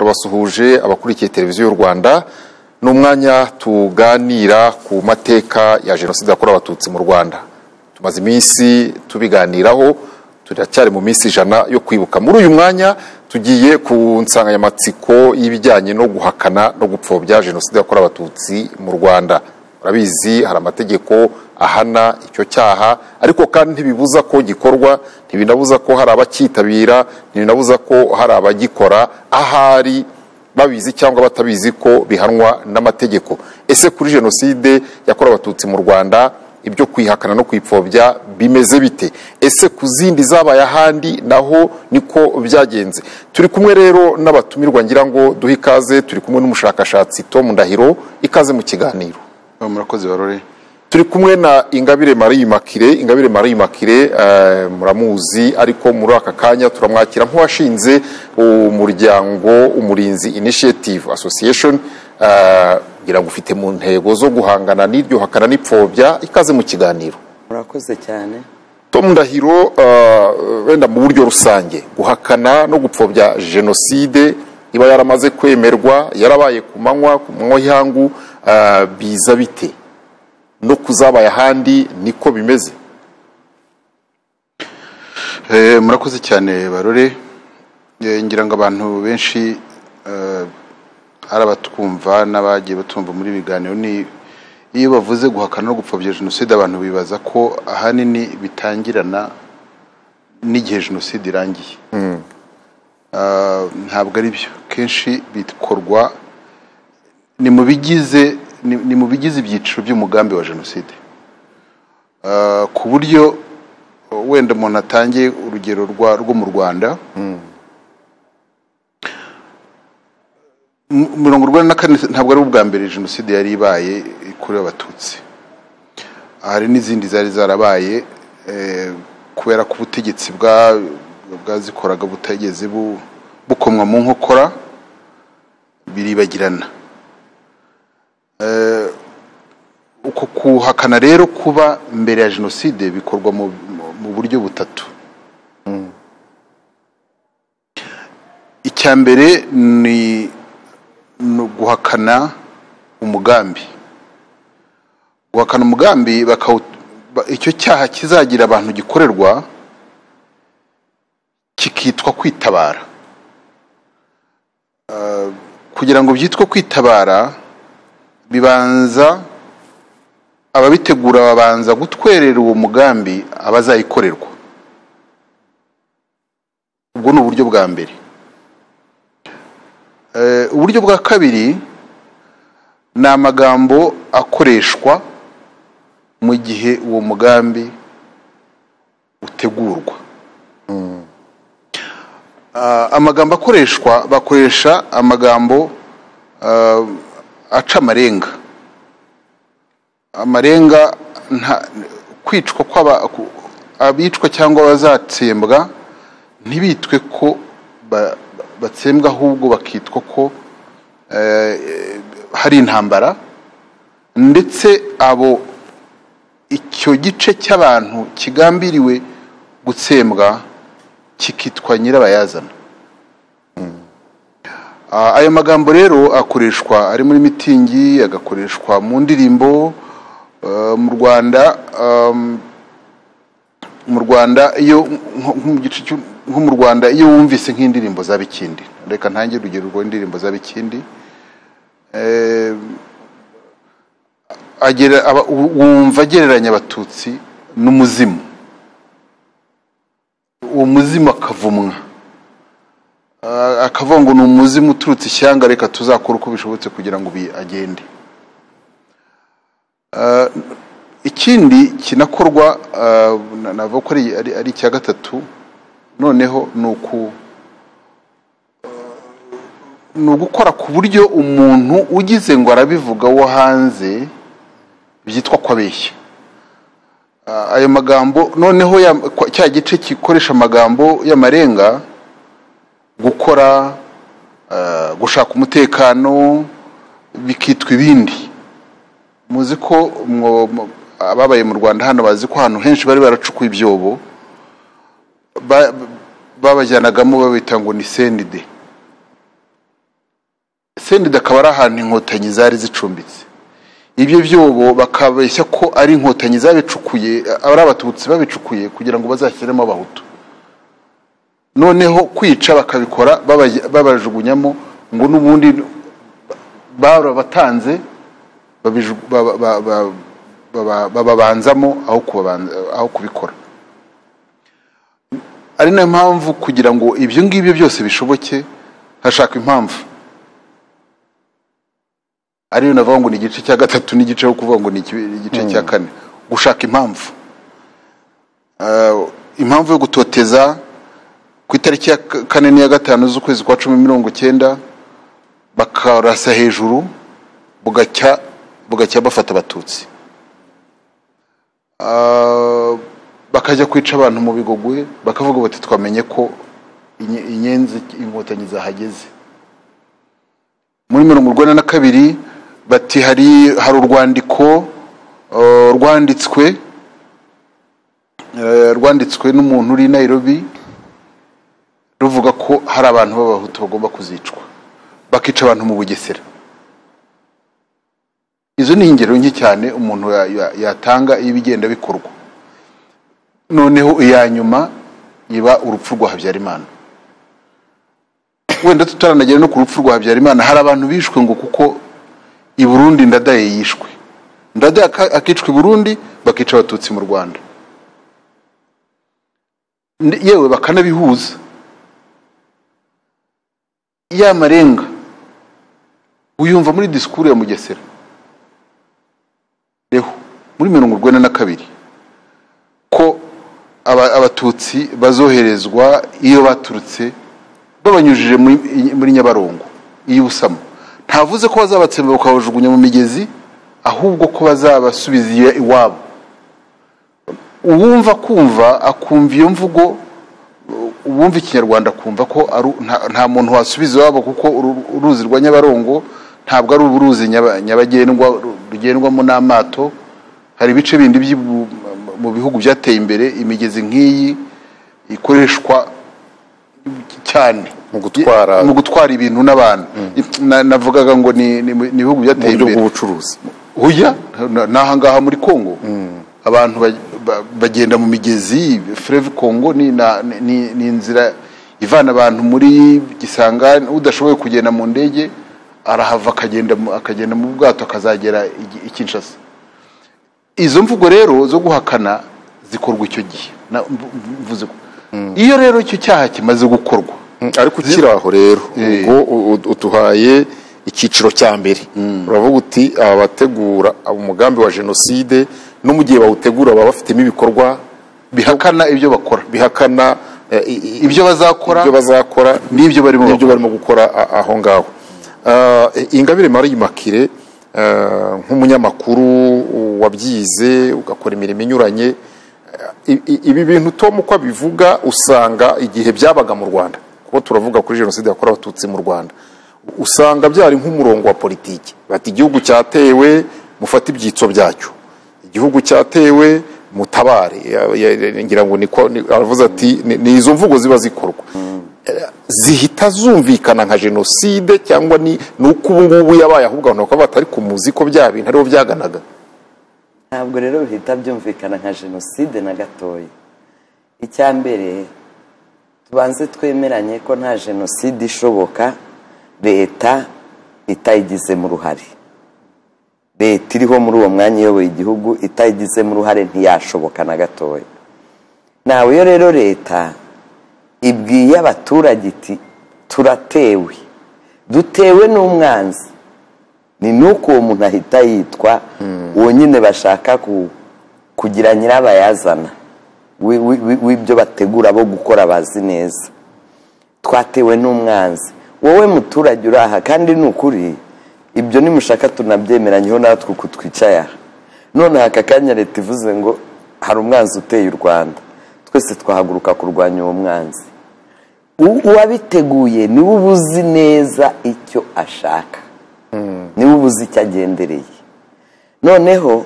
turabasuhuje abakurikiye televiziyo y'u Rwanda n'umwanya tuganira ku mateka ya jenoside yakorewe abatutsi mu Rwanda. Tumaze iminsi tubiganiraho, turacyari mu minsi 100 yo kwibuka. Muri uyu mwanya tugiye ku nsanganyamatsiko y'ibijyanye no guhakana no gupfobya jenoside yakorewe abatutsi mu Rwanda. Urabizi hari amategeko ahana icyo cyaha, ariko kandi ntibibuza ko gikorwa, ntibinabuza ko hari abakitabira, ntibinabuza ko hari abagikora ahari babizi cyangwa batabizi ko bihanwa n'amategeko. Ese kuri jenoside yakorewe abatutsi mu Rwanda ibyo kwihakana no kwipfobya bimeze bite? Ese kuzindi zabaye ahandi naho niko byagenze? Turi kumwe rero n'abatumirwa, ngira ngo duhe ikaze. Turi kumwe n'umushakashatsi Tom Ndahiro, ikaze mu kiganiro. Murakoze barore. Turi kumwe na Ingabire Marie Immaculée, muramuzi, ariko muri aka kanya turamwakira nk'uwashinze umuryango Umurinzi Initiative Association, ngira ngo ufite mu ntego zo guhangana n'iryo hakana n'ipfobya. Ikaze mu kiganiro. Murakoze cyane. Tom Ndahiro, wenda mu buryo rusange guhakana no gupfobya jenoside iba yaramaze kwemerwa, yarabaye ku manywa y'ihangu, biza bite? No kuzabaye ahandi niko bimeze? Murakoze cyane barore. Ngira ngo abantu benshi ari abatwumva n'abagiye batumva muri biganiro, ni iyo bavuze guhakana no gupfobya jenoside abantu bibaza ko ahanini bitangirana n'igihe jenoside irangiye. Ntabwo ari byo. Kenshi bikorwa ni mu bigize ibyiciro by'umugambi wa jenoside, ku buryo wenda umuntu atangiye urugero rwo mu Rwanda. 1994 ntabwo ari ubwa mbere jenoside yari ibaye ikorewe abatutsi. Hari n'izindi zari zarabaye, kubera ko ubutegetsi bwazikoraga butegeze bukomwa mu nkokora, biribagirana. Uko kuhakana rero kuba mbere ya jenoside bikorwa mu buryo butatu. Icya mbere ni guhakana umugambi. Guhakana umugambi, icyo cyaha kizagira abantu gikorerwa kikitwa kwitabara. Kugira ngo byitwe kwitabara, bibanza ababitegura babanza gutwerera uwo mugambi abazayikorerwa. Ubwo ni uburyo bwa mbere. Uburyo bwa kabiri ni amagambo akoreshwa mu gihe uwo mugambi utegurwa. Amagambo akoreshwa, bakoresha amagambo aca amarenga, kwicwa abicwa cyangwa bazatsembwa ntibitwe ko batsembwa, ahubwo bakitwa ko hari intambara, ndetse abo icyo gice cy'abantu kigambiriwe gutsembwa kikitwa nyirabayazana. Ayo magambo rero akoreshwa ari muri mitingi, agakoreshwa mu ndirimbo. Mu Rwanda iyo nko mu Rwanda iyo wumvise nk'indirimbo za Bikindi, reka ntange urugero rw'indirimbo za Bikindi, wumva agereranya abatutsi n'umuzimu. Uwo muzimu akavumwa, akavuga ngo ni umuzimu uturutse ishyanga, reka tuzakora uko bishobotse kugira ngo agende. Ikindi kinakorwa, navuga ko ari icya gatatu, noneho ni ugukora ku buryo umuntu ugize ngo arabivuga wo hanze byitwa ko abeshya. Ayo magambo noneho cya gice gikoresha amagambo y'amarenga, gukora, gushaka umutekano, bikitwa ibindi. Muzi ko ababaye mu Rwanda hano bazi ko ahantu henshi bari baracukuye ibyobo babajyanagamo babita ngo ni sendide. Sendide akaba ari ahantu inkotanyi zari zicumbitse. Ibyo byobo bakabeshya ko ari inkotanyi zabicukuye, ari abatutsi babicukuye kugira ngo bazashyiremo abahutu. Noneho kwica bakabikora babajugunyamo ngo n'ubundi barabatanze bababanzamo aho kubikora. Ari nayo mpamvu kugira ngo ibyo ngibyo byose bishoboke hashaka impamvu. Ariyo navuga ngo ni igice cya gatatu n'igice cyo kuvuga ngo ni igice cya kane, gushaka impamvu. Impamvu yo gutoteza ku itariki ya 4 n'iya 5 z'ukwezi kwa 10/19 bakarasa hejuru bugacya bafata abatutsi, bakajya kwica abantu mu Bigogwe, bakavuga bati twamenye ko inyenzi inkotanyi zahageze. Muri 1942 bati hari urwandiko rwanditswe n'umuntu uri Nairobi ruvuga ko hari abantu b'abahutu bagomba kuzicwa, bakica abantu mu Bugesera. Izo ni ingero nke cyane umuntu yatanga ibigenda bikorwa. Noneho iya nyuma iba urupfu rwa Habyarimana. Wenda tutaranagera no ku rupfu rwa Habyarimana, hari abantu bishwe ngo kuko i Burundi Ndadaye yishwe. Ndadaye akicwa i Burundi, bakica abatutsi mu Rwanda. Yewe bakanabihuza. Ya Marenga uyumva muri disikuru ya Mugesera reho muri 1942 ko abatutsi bazoherezwa iyo baturutse babanyujije muri Nyabarongo iyo Busamo. Ntavuze ko bazabatsemba bakabajugunya mu migezi, ahubwo ko bazabasubiza iwabo. Uwumva kumva akumva iyo mvugo, ubumva ikinyarwanda kumva ko nta muntu wasubiza iwabo, kuko uruzi rwa Nyabarongo ntabwo ari uruzi nyabagendwa rugendwamo n'amato. Hari ibice bindi mu bihugu byateye imbere imigezi nk'iyi ikoreshwa cyane mu gutwara ibintu n'abantu. Navugaga ngo ni ibihugu byateye imbere mu bucuruzi. Huya naha ngaha muri Kongo abantu bagenda mu migezi. Fleuve Congo ni inzira ivana abantu muri Gisangani. Udashoboye kugenda mu ndege arahava akagenda mu bwato akazagera i Kinshasa. Izo mvugo rero zo guhakana zikorwa icyo gihe mvuze ko iyo rero icyo cyaha kimaze gukorwa, ariko ukiraho rero ubwo utuhaye ikiciro cya mbere. Uravuga uti abategura umugambi wa jenoside no mu gihe bawutegura baba bafitemo ibikorwa bihakana ibyo bakora, bihakana ibyo bazakora n'ibyo barimo gukora aho ngaho. Ingabire Marie Immaculée nk'umunyamakuru wabyize ugakora imirimo inyuranye, ibi bintu Tom uko abivuga usanga igihe byabaga mu Rwanda, kuko turavuga kuri jenoside yakorewe abatutsi mu Rwanda, usanga byari nk'umurongo wa politiki. Bati igihugu cyatewe mufata ibyitso byacyo, igihugu cyatewe mutabare. Ngira ngo aravuze ati ni izo mvugo ziba zikorwa zihita zumvikana nka jenoside, cyangwa ni uko ubu ngubu yabaye ahubwo abantu bakaba batari kumuzi ko bya bintu ariho byaganaga. Ntabwo rero bihita byumvikana nka jenoside na gatoya. Icya mbere tubanze twemeranye ko nta jenoside ishoboka leta itayigizemo uruhare. Leta iriho muri uwo mwanya iyoboye igihugu itayigizemo uruhare ntiyashoboka na gatoya. Nawe iyo rero leta ibwiye abaturage iti turatewe, dutewe n'umwanzi, ni nuko uwo muntu ahita yitwa uwo nyine bashaka kugira nyirabayazana w'ibyo bategura bo gukora bazi neza. Twatewe n'umwanzi, wowe muturage uraha, kandi ni ukuri ibyo nimushaka tunabyemeranyeho natwe uko twicaye aha. None aka kanya leta ivuze ngo hari umwanzi uteye u Rwanda, twese twahaguruka kurwanya uwo mwanzi. Uwabiteguye niwe ubuzi neza icyo ashaka, niwe ubuzi icyo agendereye. Noneho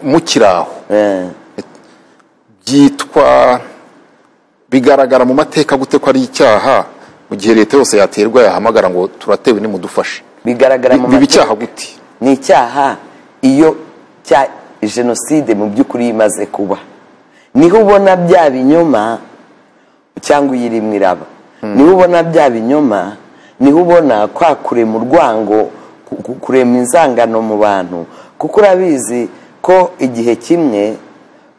mukiraho byitwa bigaragara mu mateka gute ko ari icyaha mu gihe leta yose yaterwa yahamagara ngo turatewe nimudufashe? bigaragara mu biba icyaha gute? ni icyaha iyo cya jenoside mu by'ukuri imaze kuba, niho ubona bya binyoma cyangwa uyirimwe iraba, niho ubona bya binyoma, niho ubona kwa kurema urwango, kurema inzangano mu bantu. Kuko urabizi ko igihe kimwe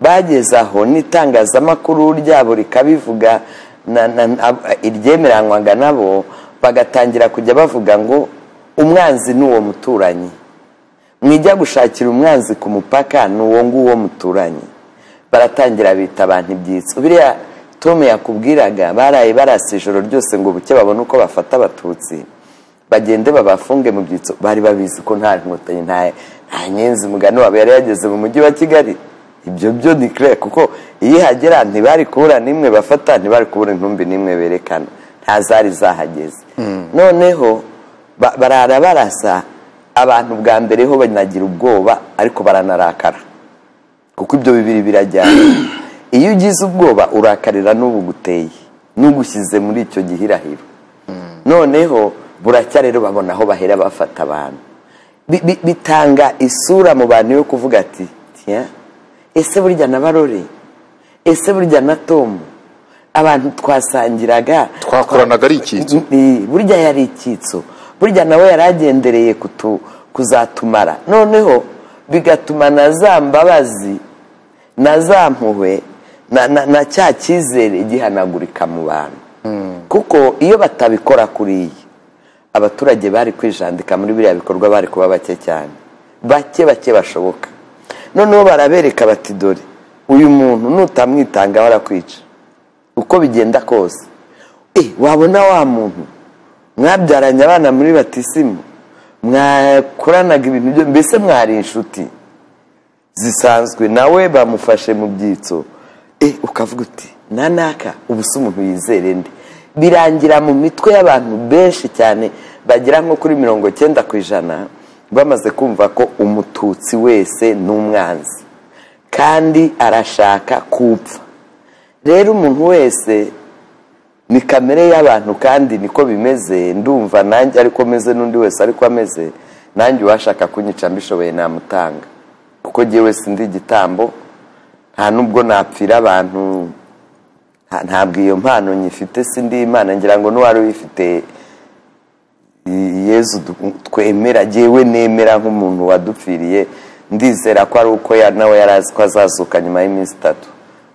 bageze aho n'itangazamakuru ryabo rikabivuga, iryemeranywaga nabo, bagatangira kujya bavuga ngo umwanzi ni uwo muturanyi, mwijya gushakira umwanzi ku mupaka ni uwo nguwo muturanyi. Baratangira bita abantu ibyitso. Biriya Tom yakubwiraga, baraye barasa ijoro ryose ngo buke babone uko bafata abatutsi bagende babafunge mu byitso. Bari babizi ko nta nkotanyi, nta nyenzi mugani wabo yari yageze mu mujyi wa Kigali. Ibyo byo ni clair, kuko iyo hagera ntibari kubura nimwe bafata, ntibari kubura intumbi nimwe berekana, nta zari zahageze. Noneho barara barasa abantu, bwa mbere ho banagira ubwoba ariko baranarakara, kuko ibyo bibiri birajyana. Iyo ugize ubwoba urakarira n'ubu guteye n'ugushyize muri icyo gihirahiro. Noneho buracya rero babona aho bahera bafata abantu, bitanga isura mu bantu yo kuvuga ati ese burya na Barore, ese burya na Tom, abantu twasangiraga twakoranaga ari icyitso, burya yari icyitso, burya nawe yaragendereye kuzatumara. Noneho bigatuma na za mbabazi na za mpuhwe na cya cyizere gihanagurika mu bantu. Kuko iyo batabikora kuriya, abaturage bari kwijandika muri biriya bikorwa, bari kuba bake cyane, bake bashoboka. Noneho barabereka bati dore uyu muntu nutamwitanga barakwica uko bigenda kose. Wabona wa muntu mwabyaranye abana muri batisimu, mwakoranaga ibintu byo, mbese mwari inshuti zisanzwe, nawe bamufashe mu byitso, ukavuga uti nanaka ubu se umuntu yizere ndi. Birangira mu mitwe y'abantu benshi cyane, bagera nko kuri 90% bamaze kumva ko umututsi wese ni umwanzi kandi arashaka kupfa. Rero umuntu wese ni kamere y'abantu, kandi niko bimeze. Ndumva nanjye ariko meze, n'undi wese ariko ameze. Nanjye washaka kunyica mbishoboye namutanga, kuko jyewe sindi igitambo, nta nubwo napfira abantu, ntabwo iyo mpano nyifite, sindi Imana. Ngira ngo n'uwari uyifite Yezu twemera, jyewe nemera nk'umuntu wadupfiriye, ndizera ko ari uko nawe yarazi ko azazuka nyuma y'iminsi 3.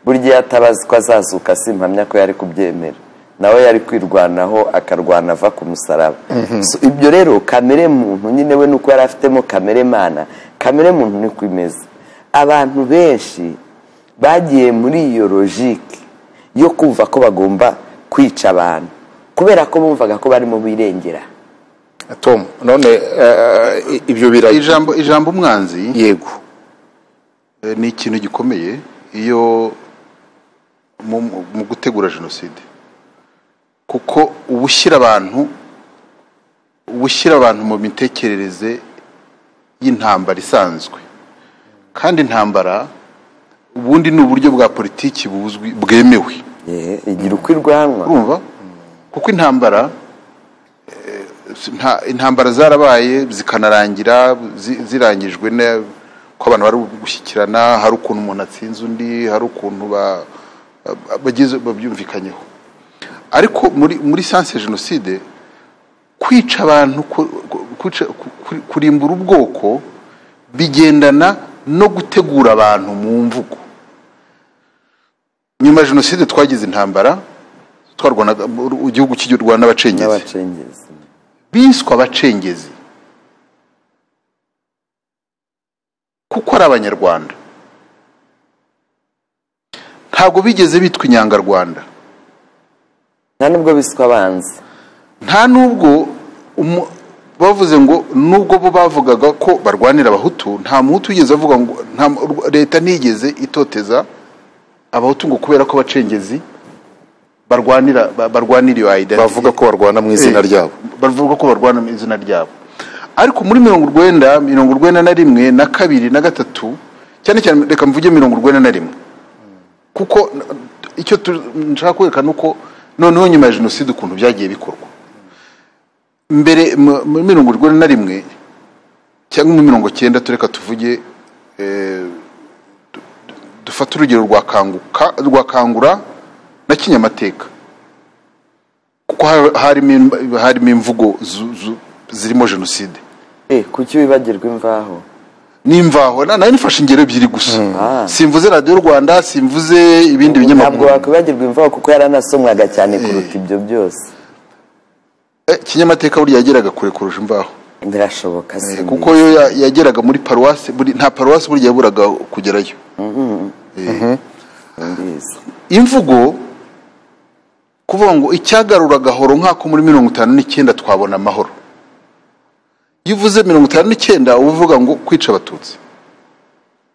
Burya atabazi ko azazuka simpamya ko yari kubyemera, nawe yari kwirwanaho akarwana ava ku musaraba. Ibyo rero kamere muntu nyine we nuko yari afitemo kamere Mana, kamere muntu niko imeze. Abantu benshi bagiye muri iyo logique yo kumva ko bagomba kwica abantu kubera ko bumvaga ko bari mu birengera. Tom, none ibyo birayi ijambo umwanzi, yego, ni ikintu gikomeye iyo mu gutegura jenoside, kuko ubushyira abantu mu mitekerereze y'intambara isanzwe. Kandi intambara ubundi ni uburyo bwa politiki buzwi bwemewe, igira uko irwanwa, urumva. Kuko intambara zarabaye zikanarangira, zirangijwe ko abantu bari gushyikirana, hari ukuntu umuntu atsinze undi, hari ukuntu babyumvikanyeho. Ariko muri sanse jenoside, kwica abantu, kurimbura ubwoko, bigendana no gutegura abantu mu mvugo. Nyuma ya jenoside twagize intambara, twarwanaga igihugu cy'u n'abacengezi, biswa abacengezi kuko ari abanyarwanda, ntabwo bigeze bitwa inyangarwanda, nta nubwo biswa abanzi, nta nubwo bavuze ngo nubwo bo bavugaga ko barwanira abahutu, nta muhutu wigeze avuga ngo, leta ntigeze itoteza abahutu ngo kubera ko abacengezi barwanira iyo identity, bavuga ko barwana mu izina ryabo, bavuga ko barwana mu izina ryabo. Ariko muri 1991 na 2 na 3, cyane cyane reka mvuge 1991, kuko icyo nshaka kwerekana uko noneho nyuma ya jenoside ukuntu byagiye bikorwa. mbere muri 1941 cyangwa muri 1990 tureka tuvuge dufata urugero rwa Kangura na Kinyamateka, kuko harimo imvugo zirimo jenoside. Kuki wibagirwa imvaho? N'imvaho nayo nifashe ingero ebyiri gusa. Simvuze Radio Rwanda, simvuze ibindi binyamakuru. Ntabwo wakwibagirwa imvaho kuko yaranasomwaga cyane kuruta ibyo byose. Kinyamateka buri yageraga kure kurusha imvaho. Birashoboka se. Kuko yo yageraga muri paruwasi, nta paruwasi buri yaburaga kugerayo. Imvugo kuvuga ngo icyagarura gahoro nk'ako muri 59 twabona amahoro. Iyo uvuze 59 uvuga ngo kwica abatutsi.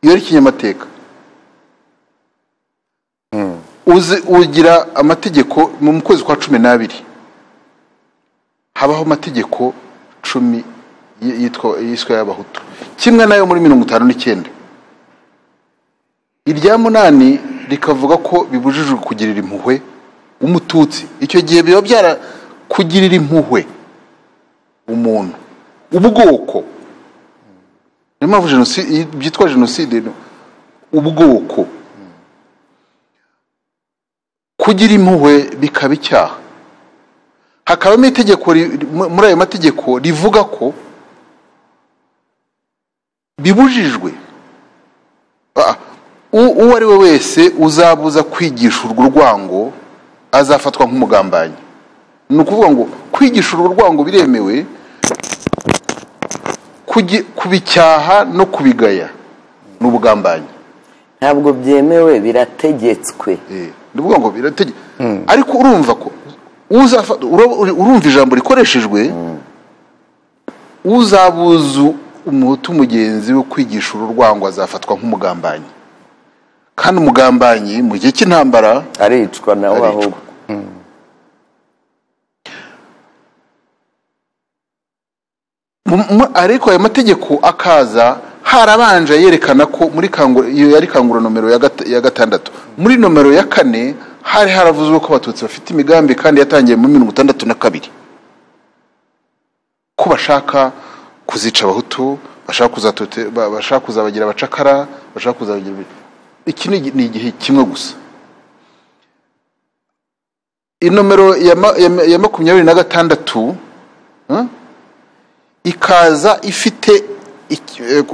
Iyo ari Kinyamateka. Ugira amategeko mu kwezi kwa 12. Habaho amategeko 10 yitwa y'abahutu. Kimwe nayo muri 59. Irya munani rikavuga ko bibujijwe kugirira impuhwe umututsi. Icyo gihe biba byara kugirira impuhwe umuntu ubwoko. Niyo mpamvu jenoside byitwa jenoside, ubwoko. Kugira impuhwe bikaba icyaha. Hakabamo itegeko muri ayo mategeko rivuga ko bibujijwe uwo ari we wese uzabuza kwigisha urwo rwango azafatwa nk'umugambanyi. Ni ukuvuga ngo kwigisha urwo rwango biremewe, kubicyaha no kubigaya n'ubugambanyi ntabwo byemewe, birategetswe. Ndavuga ngo birategetswe. Ariko urumva ko urumva ijambo rikoreshejwe, uzabuza umuhutu mugenzi we kwigisha urwango azafatwa nk'umugambanyi. Kandi umugambanyi mu gihe cy'intambara aricwa nawe ahubwo. Ariko aya mategeko akaza harabanje yerekana ko muri iyo yari Kangura nomero ya 6. Muri nomero ya 4 hari haravuzwe ko abatutsi bafite imigambi kandi yatangiye mu 1962 ko bashaka kuzica abahutu, bashaka kuzabagira abacakara, bashaka kuzabagira. Iki ni igihe kimwe gusa. Inomero ya 26 ikaza ifite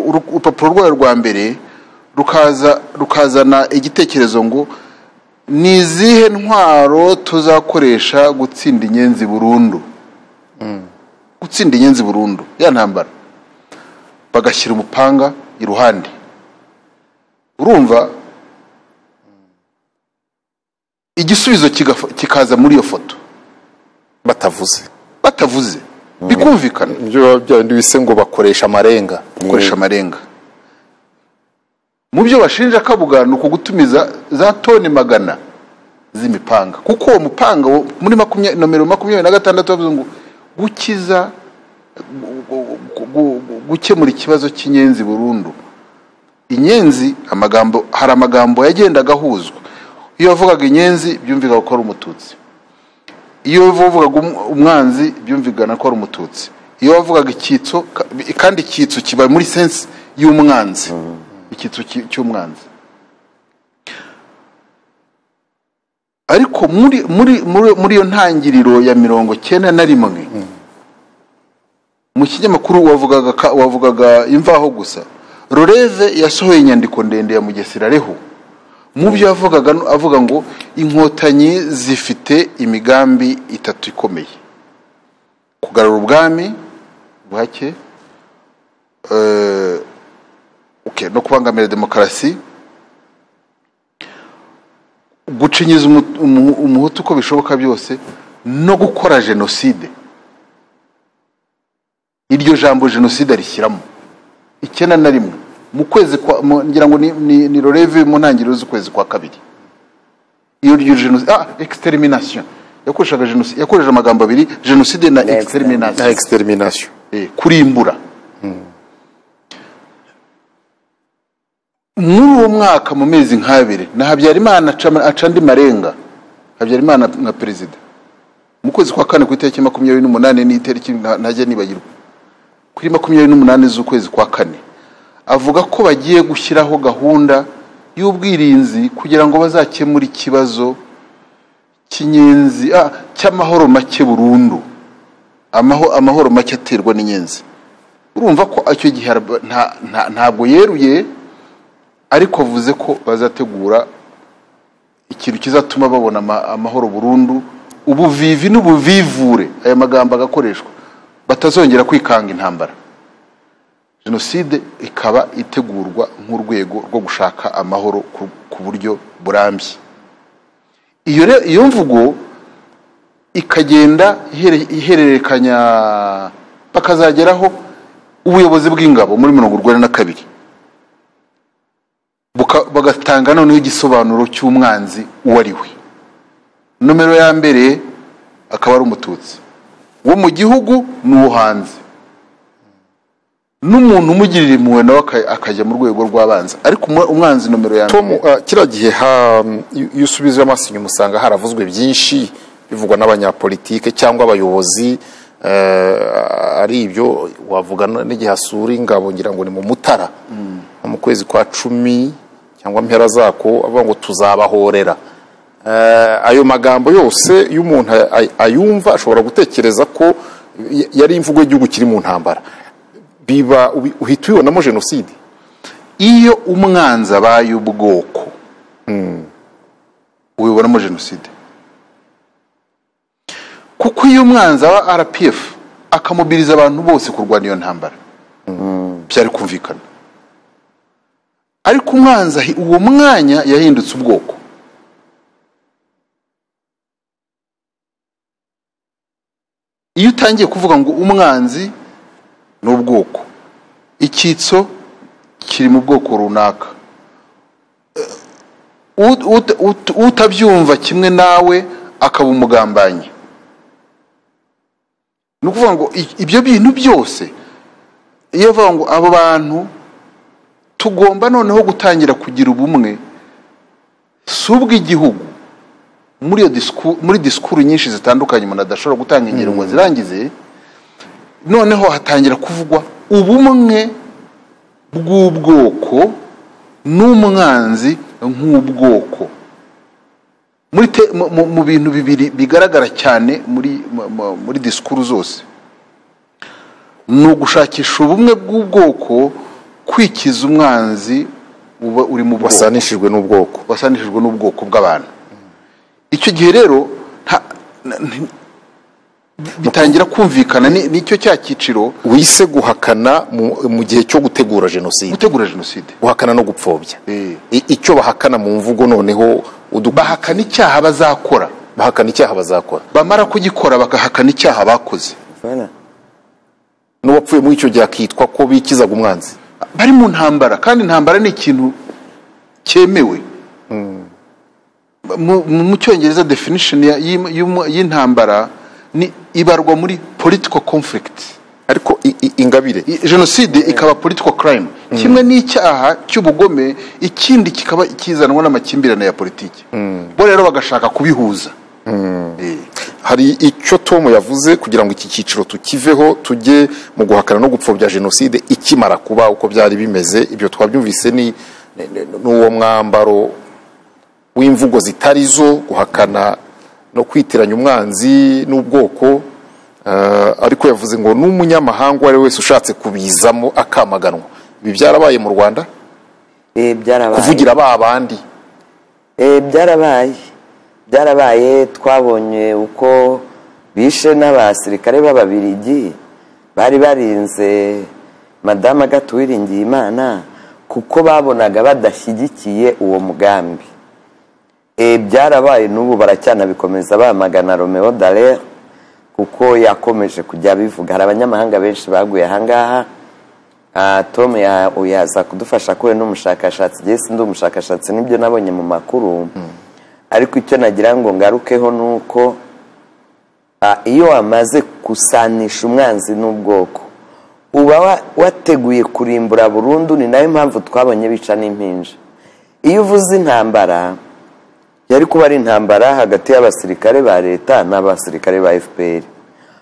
urupapuro rwayo rwa mbere rukazana igitekerezo ngo ni izihe ntwaro tuzakoresha gutsinda inyenzi burundu. Gutsinda inyenzi burundu ya ntambara. Bagashyira umupanga iruhande. Urumva igisubizo kikaza muri iyo foto batavuze bikumvikana. Ibyo byandi bise ngo bakoresha amarenga. Mu byo bashinja Kabuga nuko gutumiza za toni 100 z'imipanga, kuko uwo mupanga muri nomero 26 bavuze ngo gukiza gukemura ikibazo cy'inyenzi burundu. Inyenzi hari amagambo yagendaga ahuzwa. Iyo wavugaga inyenzi byumvikaga ko ari umututsi. Iyo wavugaga umwanzi byumvikana ko ari umututsi. Iyo wavugaga icyitso, kandi icyitso kiba muri sense y'umwanzi, icyitso cy'umwanzi. Ariko muri iyo ntangiriro ya 91 mu kinyamakuru wavugaga imvaho gusa. Roreve yasohoye inyandiko ndende ya Mugesera Reho. Mu byo avuga ngo inkotanyi zifite imigambi 3 ikomeye: kugarura ubwami buhake, no kubangamira demokarasi, gucinyiza umuhutu uko bishoboka byose, no gukora jenoside. Iryo jambo jenoside rishyiramo 91 mu kwezi kwa ngira ngo ni Roreve mu ntangiriro z'ukwezi kwa 2. Iyo jenoside extermination yakoreshaga jenoside, yakoresha amagambo abiri: jenoside na extermination. Kurimbura. Muri uwo mwaka mu mezi nk'abiri na Habyarimana acandi marenga. Habyarimana nka president mu kwezi kwa kane ku itariki 28 ni itariki ntajya nibagirwa kuri 28 z'ukwezi kwa kane avuga ko bagiye gushyiraho gahunda y'ubwirinzi kugira ngo bazakemura ikibazo cy'inyenzi cy'amahoro make burundu amahoro make aterwa n'inyenzi. Urumva ko icyo gihe ntabwo yeruye ariko avuze ko bazategura ikintu kizatuma babona amahoro burundu, ubuvivi n'ubuvivure, aya magambo agakoreshwa, batazongera kwikanga intambara. Jenoside ikaba itegurwa nk'urwego rwo gushaka amahoro ku buryo burambye. Iyo mvugo ikagenda ihererekanya bakazageraho ubuyobozi bw'ingabo muri 1942 bagatanga noneho igisobanuro cy'umwanzi uwariwe. Nomero ya mbere akaba ari umututsi wo mu gihugu n'uwo hanze, n'umuntu umugirira impuhwe nawe akajya mu rwego rw'abanza, ariko umwanzi nomero ya mbere. Kira gihe iyo usubije amaso inyuma usanga haravuzwe byinshi bivugwa n'abanyapolitike cyangwa abayobozi, ari ibyo wavuga n'igihe asura ingabo, ngira ngo ni mu Mutara mu kwezi kwa 10 cyangwa mpera zako, avuga ngo tuzabahorera. Ayo magambo yose iyo umuntu ayumva ashobora gutekereza ko yari imvugo y'igihugu kiri mu ntambara. Biba uhita ubibonamo jenoside. Iyo umwanzi abaye ubwoko ubibonamo jenoside, kuko iyo umwanzi aba RPF akamubiriza abantu bose kurwana iyo ntambara byari kumvikana. Ariko umwanzi uwo mwanya yahindutse ubwoko. Iyo utangiye kuvuga ngo umwanzi n'ubwoko, icyitso kiri mu bwoko runaka, utabyumva kimwe nawe akaba umugambanyi, ni ukuvuga ngo ibyo bintu byose iyo bavuga ngo abo bantu tugomba noneho gutangira kugira ubumwe, si ubw'igihugu. Muri disikuru nyinshi zitandukanye umuntu adashobora gutanga ingero ngo zirangize, noneho hatangira kuvugwa ubumwe bw'ubwoko n'umwanzi nk'ubwoko. Mu bintu bibiri bigaragara cyane muri disikuru zose, ni ugushakisha ubumwe bw'ubwoko, kwikiza umwanzi uba uri mu bwoko, wasanishijwe n'ubwoko bw'abantu. Icyo gihe rero bitangira kumvikana nicyo cya cyiciro wise guhakana mu gihe cyo gutegura jenoside, guhakana no gupfobya. Icyo bahakana mu mvugo noneho bahakana icyaha bazakora, bamara kugikora bakahakana icyaha bakoze. N'uwapfuye muri icyo gihe akitwa ko bikizaga umwanzi. Bari mu ntambara, kandi intambara ni ikintu cyemewe. Mu Cyongereza definition y'intambara ni ibarwa muri political conflict. Ariko Ingabire, jenoside ikaba political crime, kimwe n'icyaha cy'ubugome, ikindi kikaba kizanwa n'amakimbirane ya politiki. Bo rero bagashaka kubihuza. Hari icyo Tom yavuze kugira ngo iki cyiciro tukiveho tujye mu guhakana no gupfobya jenoside ikimara kuba uko byari bimeze. Ibyo twabyumvise ni n'uwo mwambaro w'imvugo zitari zo, guhakana no kwitiranya umwanzi n'ubwoko. Ariko yavuze ngo n'umunyamahanga wari wese ushatse kubizamo akamaganwa. Ibi byarabaye mu Rwanda? Byarabaye. Kuvugira babandi? Byarabaye. Twabonye uko bishe n'abasirikare b'Ababiligi bari barinze Madame Agathe Uwiringiyimana kuko babonaga badashyigikiye uwo mugambi. Byarabaye, n'ubu baracanabikomeza bamagana Romeo Dallaire kuko yakomeje kujya bivuga. Hari abanyamahanga benshi baguye ahangaha. Tom yaza kudufasha kure n'umushakashatsi, je sindi umushakashatsi, nibyo nabonye mu makuru. Ariko icyo nagira ngo ngarukeho nuko iyo wamaze kusanisha umwanzi n'ubwoko uba wateguye kurimbura burundu. Ni nayo mpamvu twabonye bica n'impinja. Iyo uvuze intambara yari kuba ari intambara hagati y'abasirikare ba leta n'abasirikare ba FPR,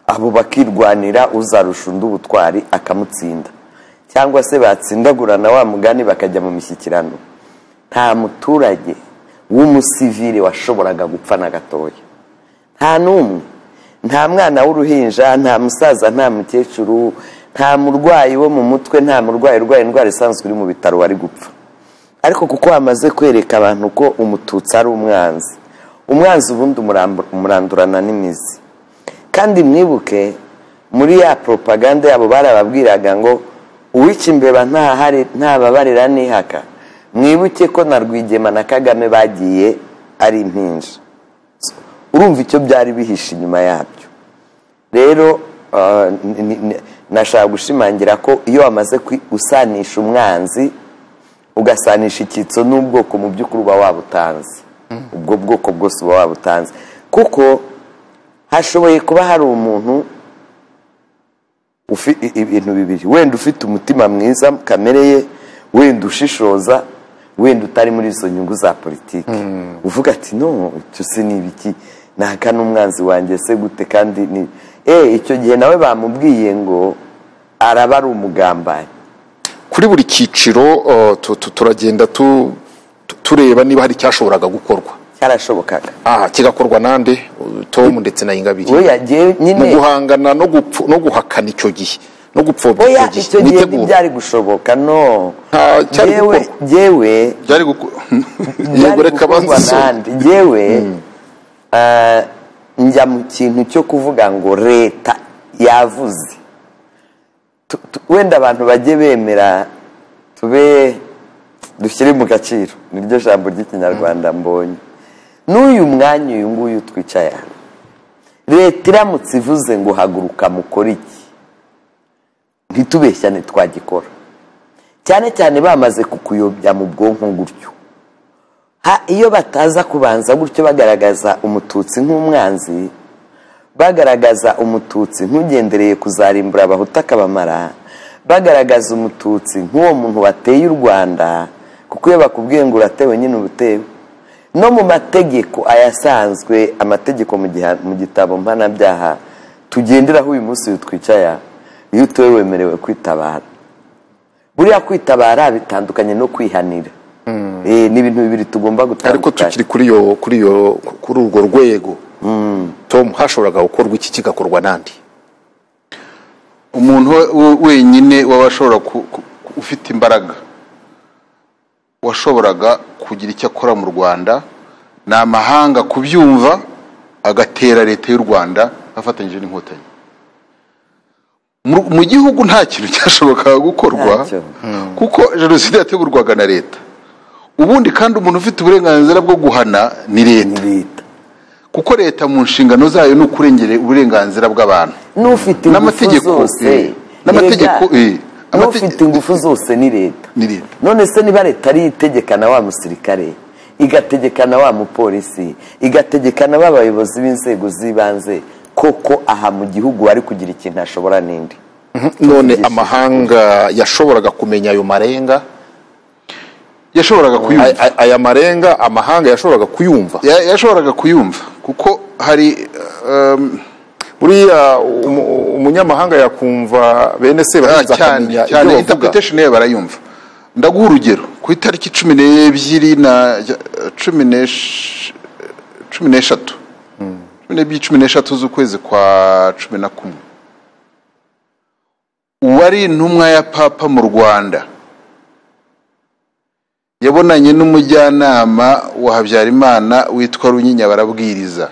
abo bakirwanira uzarusha undi ubutwari akamutsinda, cyangwa se batsindagurana wa mugani bakajya mu mishyikirano. Nta muturage w'umusivile washoboraga gupfa na gatoya, nta n'umwe, nta mwana w'uruhinja, nta musaza, nta mukecuru, nta murwayi wo mu mutwe, nta murwayi urwaye indwara isanzwe uri mu bitaro wari gupfa. Ariko kuko hamaze kwereka abantu ko umututsi ari umwanzi, umwanzi ubundi umurandurana n'imizi. Kandi mwibuke muri ya propaganda yabo barababwiraga ngo uwica imbeba ntababarira n'ihaka. Mwibuke ko na Rwigema na Kagame bagiye ari impinja. Urumva icyo byari bihishe inyuma yabyo. Rero nashaka gushimangira ko iyo wamaze gusanisha umwanzi ugasanisha icyitso n'ubwoko, mu by'ukuri uba wabutanze, ubwo bwoko bwose uba wabutanze. Kuko hashoboye kuba hari umuntu ibintu bibiri, wenda ufite umutima mwiza kamere ye, wenda ushishoza, wenda utari muri izo nyungu za politiki, uvuga ati no icyo se ni ibiki, naka n'umwanzi wanjye se gute, kandi ni icyo gihe nawe bamubwiye ngo araba ari umugambanyi. Kuri buri cyiciro turagenda tureba niba hari cyashoboraga gukorwa. Cyarashobokaga kigakorwa nande? Tom ndetse na Ingabire mu guhangana no guhakana icyo gihe no gupfobya icyo gihe byari gushoboka. No, jewe byari gukorwa nande. Jewe njya mu kintu cyo kuvuga ngo leta yavuze, wenda abantu bajye bemera, dushyire mu gaciro, niryo jambo ry'ikinyarwanda mbonye. N'uyu mwanya uyu nguyu twicaye, leta iramutse ivuze ngo haguruka mukore iki, ntitubeshyane twagikora. Cyane cyane bamaze kukuyobya mu bwonko gutyo. Iyo bataza kubanza gutyo bagaragaza umututsi nk'umwanzi, bagaragaza umututsi nk'ugendereye kuzarimbura abahutu akabamara, bagaragaza umututsi nk'uwo muntu wateye u Rwanda, kuko iyo bakubwiye ngo uratewe nyine ubutewe. No mu mategeko ayasanzwe, amategeko mu gitabo mpanabyaha tugenderaho uyu munsi twicaye, iyo utewe wemerewe kwitabara. Buriya kwitabara bitandukanye no kwihanira. Ni ibintu bibiri tugomba gutandukanya. Ariko tukiri kuri urwo rwego, Tom, hashoboraga gukorwa iki kigakorwa nandi? Umuntu wenyine wabashobora ufite imbaraga washoboraga kugira icyo akora mu Rwanda, ni amahanga kubyumva agatera leta y'u Rwanda afatanyije n'inkotanyi. Mu gihugu nta kintu cyashobokaga gukorwa kuko jenoside yategurwaga na leta. Ubundi kandi umuntu ufite uburenganzira bwo guhana ni leta, kuko leta mu nshingano zayo ni ukurengera uburenganzira bw'abantu n'amategeko n'ufite ingufu zose ni leta. None se niba leta ari itegekana wa musirikare, igategekana wa mupolisi, igategekana b'abayobozi b'inzego z'ibanze, koko aha mu gihugu wari kugira ikintu ashobora n'indi? None amahanga yashoboraga kumenya ayo marenga, yashoboraga kuyumva aya marenga, amahanga yashoboraga kuyumva, yashoboraga kuyumva kuko hari buriya umunyamahanga yakumva bene se baza akamenya ibyo bavuga. Interpretation yayo barayumva. Ndaguha urugero, ku itariki 12 na 13 z'ukwezi kwa 11, uwari intumwa ya Papa mu Rwanda yabonanye n'umujyanama wa Habyarimana witwa Runyinya barabwiriza,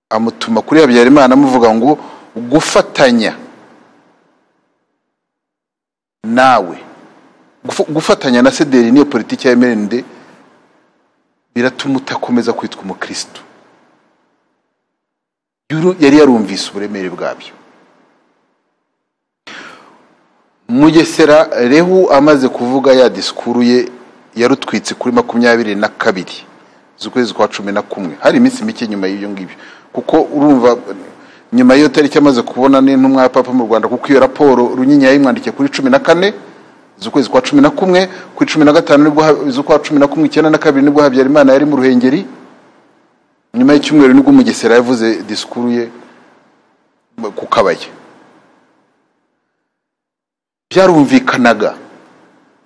amutuma kuri Habyarimana amuvuga ngo gufatanya nawe, gufatanya na CDR niyo politiki ya MND biratuma utakomeza kwitwa umukristo. Yari yarumvise uburemere bwabyo. Mugesera Rehu amaze kuvuga ya disikuru ye yarutwitse kuri 22 z'ukwezi kwa 11, hari iminsi mike nyuma y'iyo ngibyo, kuko urumva nyuma y'iyo tariki amaze kubona n'intumwa ya Papa mu Rwanda, kuko iyo raporo Runyinya yayimwandikiye kuri 14 z'ukwezi kwa 11 ku 15 nibwo z'ukwa 11 92 nibwo Habyarimana yari mu Ruhengeri nyuma y'icyumweru nibwo Mugesera yavuze disikuru ye ku Kabaye byarumvikanaga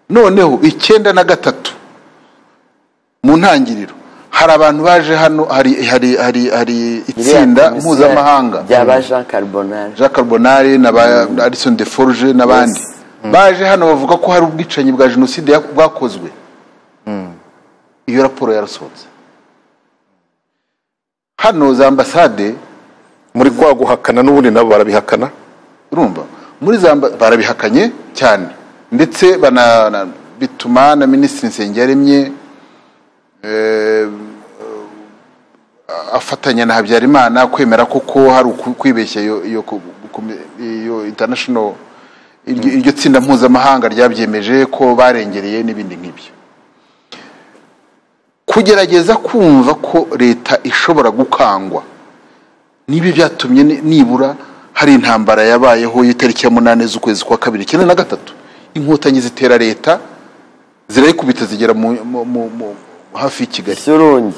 noneho 93 mu ntangiriro hari abantu baje hano hari itsinda mpuzamahanga byaba Jean Carbonari na Alison de Forge n'abandi baje hano bavuga ko hari ubwicanyi bwa jenoside bwakozwe iyo raporo yarasohotse hano za ambasade muri kwa guhakana n'ubundi nabo barabihakana urumva muri za barabihakanye cyane ndetse bituma na Minisitiri Nsengiyaremye afatanya na Habyarimana kwemera koko hari kwibeshya iyo international iryo tsinda mpuzamahanga ryabyemeje ko barengereye n'ibindi nk'ibyo kugerageza kumva ko leta ishobora gukangwa nibi byatumye nibura hari intambara yabayeho y'itariki ya 8 z'ukwezi kwa 2093 inkotanyi zitera leta zirayikubita zigera mu hafi y'Kigali Shorongi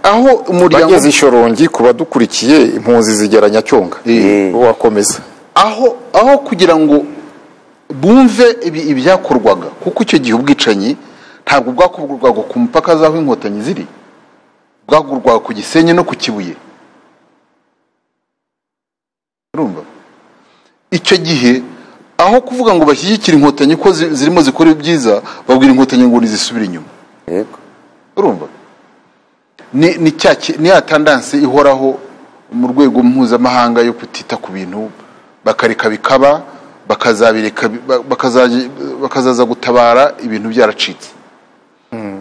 aho umuryango bageze Shorongi kuba dukurikiye impunzi zigera Nyacyonga wakomeza aho kugira ngo bumve ibyakorwaga kuko icyo gihe ubwicanyi ntabwo bwakorwaga ku mupaka zaho inkotanyi ziri bwagurwaga ku Gisenyi no ku Kibuye urumva icyo gihe aho kuvuga ngo bashyigikira inkotanyi ko zirimo zikora ibyiza babwira inkotanyi ngo nizisubire inyuma yego urumva ni ya tendance ihoraho mu rwego mpuzamahanga yo kutita ku bintu bakareka bikaba bakazabireka bakazaza gutabara ibintu byaracitse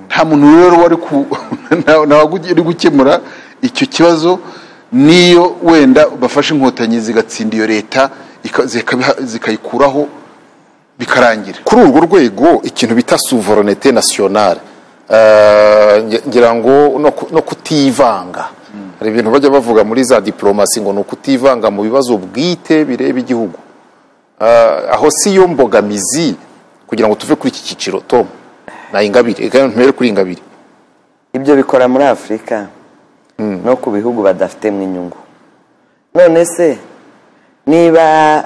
nta muntu rero wari gukemura icyo kibazo niyo wenda bafashe inkotanyi zigatsinda iyo leta zikayikuraho bikarangira kuri urwo rwego ikintu bita souveraineté nationale ngira ngo no kutivanga hari ibintu bajya bavuga muri za diplomasi ngo no kutivanga mu bibazo bwite bireba igihugu aho si yo mbogamizi kugira ngo tuve kuri iki kiciro Tom na Ingabire mpere kuri Ingabire ibyo bikora muri Afrika no ku bihugu badafite mu inyungu none se niba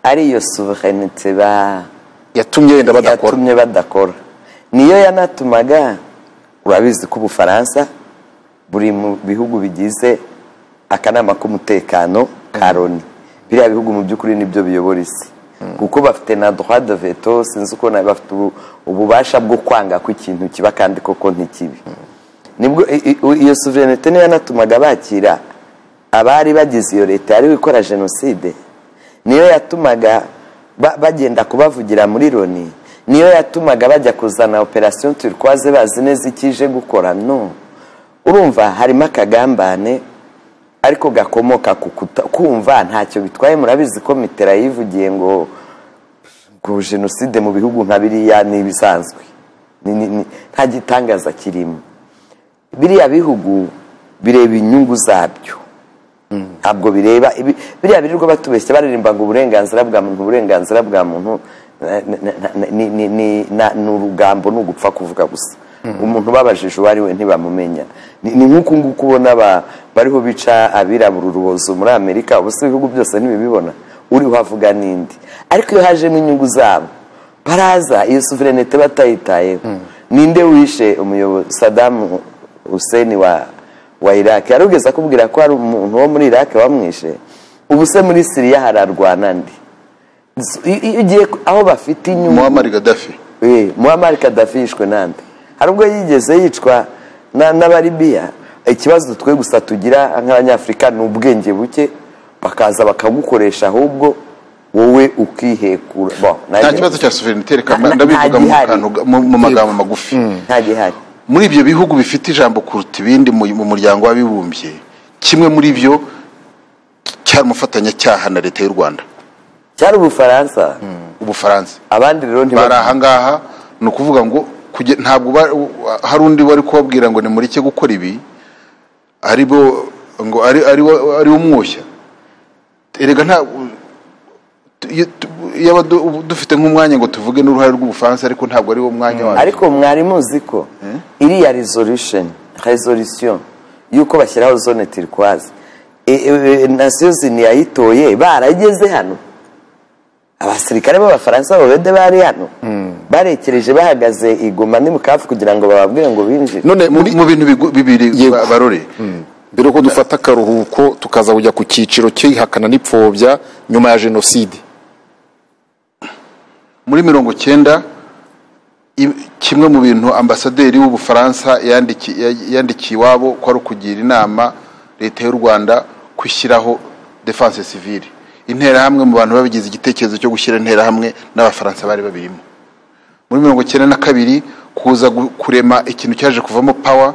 ari iyo souveraineté yatumye badakora niyo yanatumaga urabizi ko Ubufaransa buri mu bihugu bigize akanama k'umutekano ka Loni biriya bihugu mu by'ukuri nibyo biyobora isi kuko bafite na droit de veto sinzi uko bafite ububasha bwo kwanga ko ikintu kiba kandi koko ntikibi nibwo iyo souveraineté niyo yanatumaga bakira abari bagize iyo leta yari gukora jenoside niyo yatumaga bagenda kubavugira muri Loni niyo yatumaga bajya kuzana operation turquoise bazi neza ikije gukora no urumva harimo akagambane ariko gakomoka kumva ntacyo bitwaye murabizi ko Mitera yivugiye ngo jenoside mu bihugu nka biriya ni bisanzwe nta gitangaza kirimo biriya bihugu bireba inyungu zabyo ntabwo bireba biriya birirwa batubeshya baririmba ngo uburenganzira bwa muntu ni urugambo ni ugupfa kuvuga gusa umuntu babajije uwo ari we ntibamumenya ni nk'uku nguku ubona bariho bica abirabura urubozo muri Amerika ubu se ibihugu byose ntibibibona uri uhavuga n'indi ariko iyo hajemo inyungu zabo baraza iyo souveraineté batayitayeho ninde wishe umuyobozi Saddam Hussein wa Iraq yarugeze akubwira ko hari umuntu wo muri Iraq wamwishe ubu se muri Syria hararwana ndi ugiye aho bafite inyungu Muammar Gaddafi yishwe nande hari ubwo yigeze yicwa n'abaribiya ikibazo twe gusa tugira nk'abanyafrika ni ubwenge buke bakaza bakagukoresha ahubwo wowe ukihekura nta kibazo cya souveraineté reka ndabivuga mu magambo magufi nta gihari muri ibyo bihugu bifite ijambo kuruta ibindi mu muryango w'abibumbye kimwe muri byo cyari umufatanyacyaha na leta y'u Rwanda cyari Ubufaransa abandi rero bari ahangaha ni ukuvuga ngo ntabwo hari undi wari kubabwira ngo nimureke gukora ibi aribo ngo ari umwoshya erega yaba dufite nk'umwanya ngo tuvuge n'uruhare rw'Ubufaransa ariko ntabwo ari wo mwanya wacu. ariko mwari muzi ko iriya resolution yuko bashyiraho zone turquoise Nations Unies yayitoye barageze hano, abasirikare b'Abafaransa bobede bari hano barekereje bahagaze igoma ni mukafu kugira ngo bababwire ngo binjire. None mu bintu bibiri barore mbere ko dufata akaruhuko tukaza kujya ku cyiciro cy'ihakana n'ipfobya nyuma ya jenoside. Muri 90 kimwe mu bintu ambasaderi w'Ubufaransa yandikiye iwabo ko ari ukugira inama leta y'u Rwanda kwishyiraho defense civile, interahamwe mu bantu babigize igitekerezo cyo gushyira interahamwe n'Abafaransa bari babirimo. Muri 92 kuza kurema ikintu cyaje kuvamo power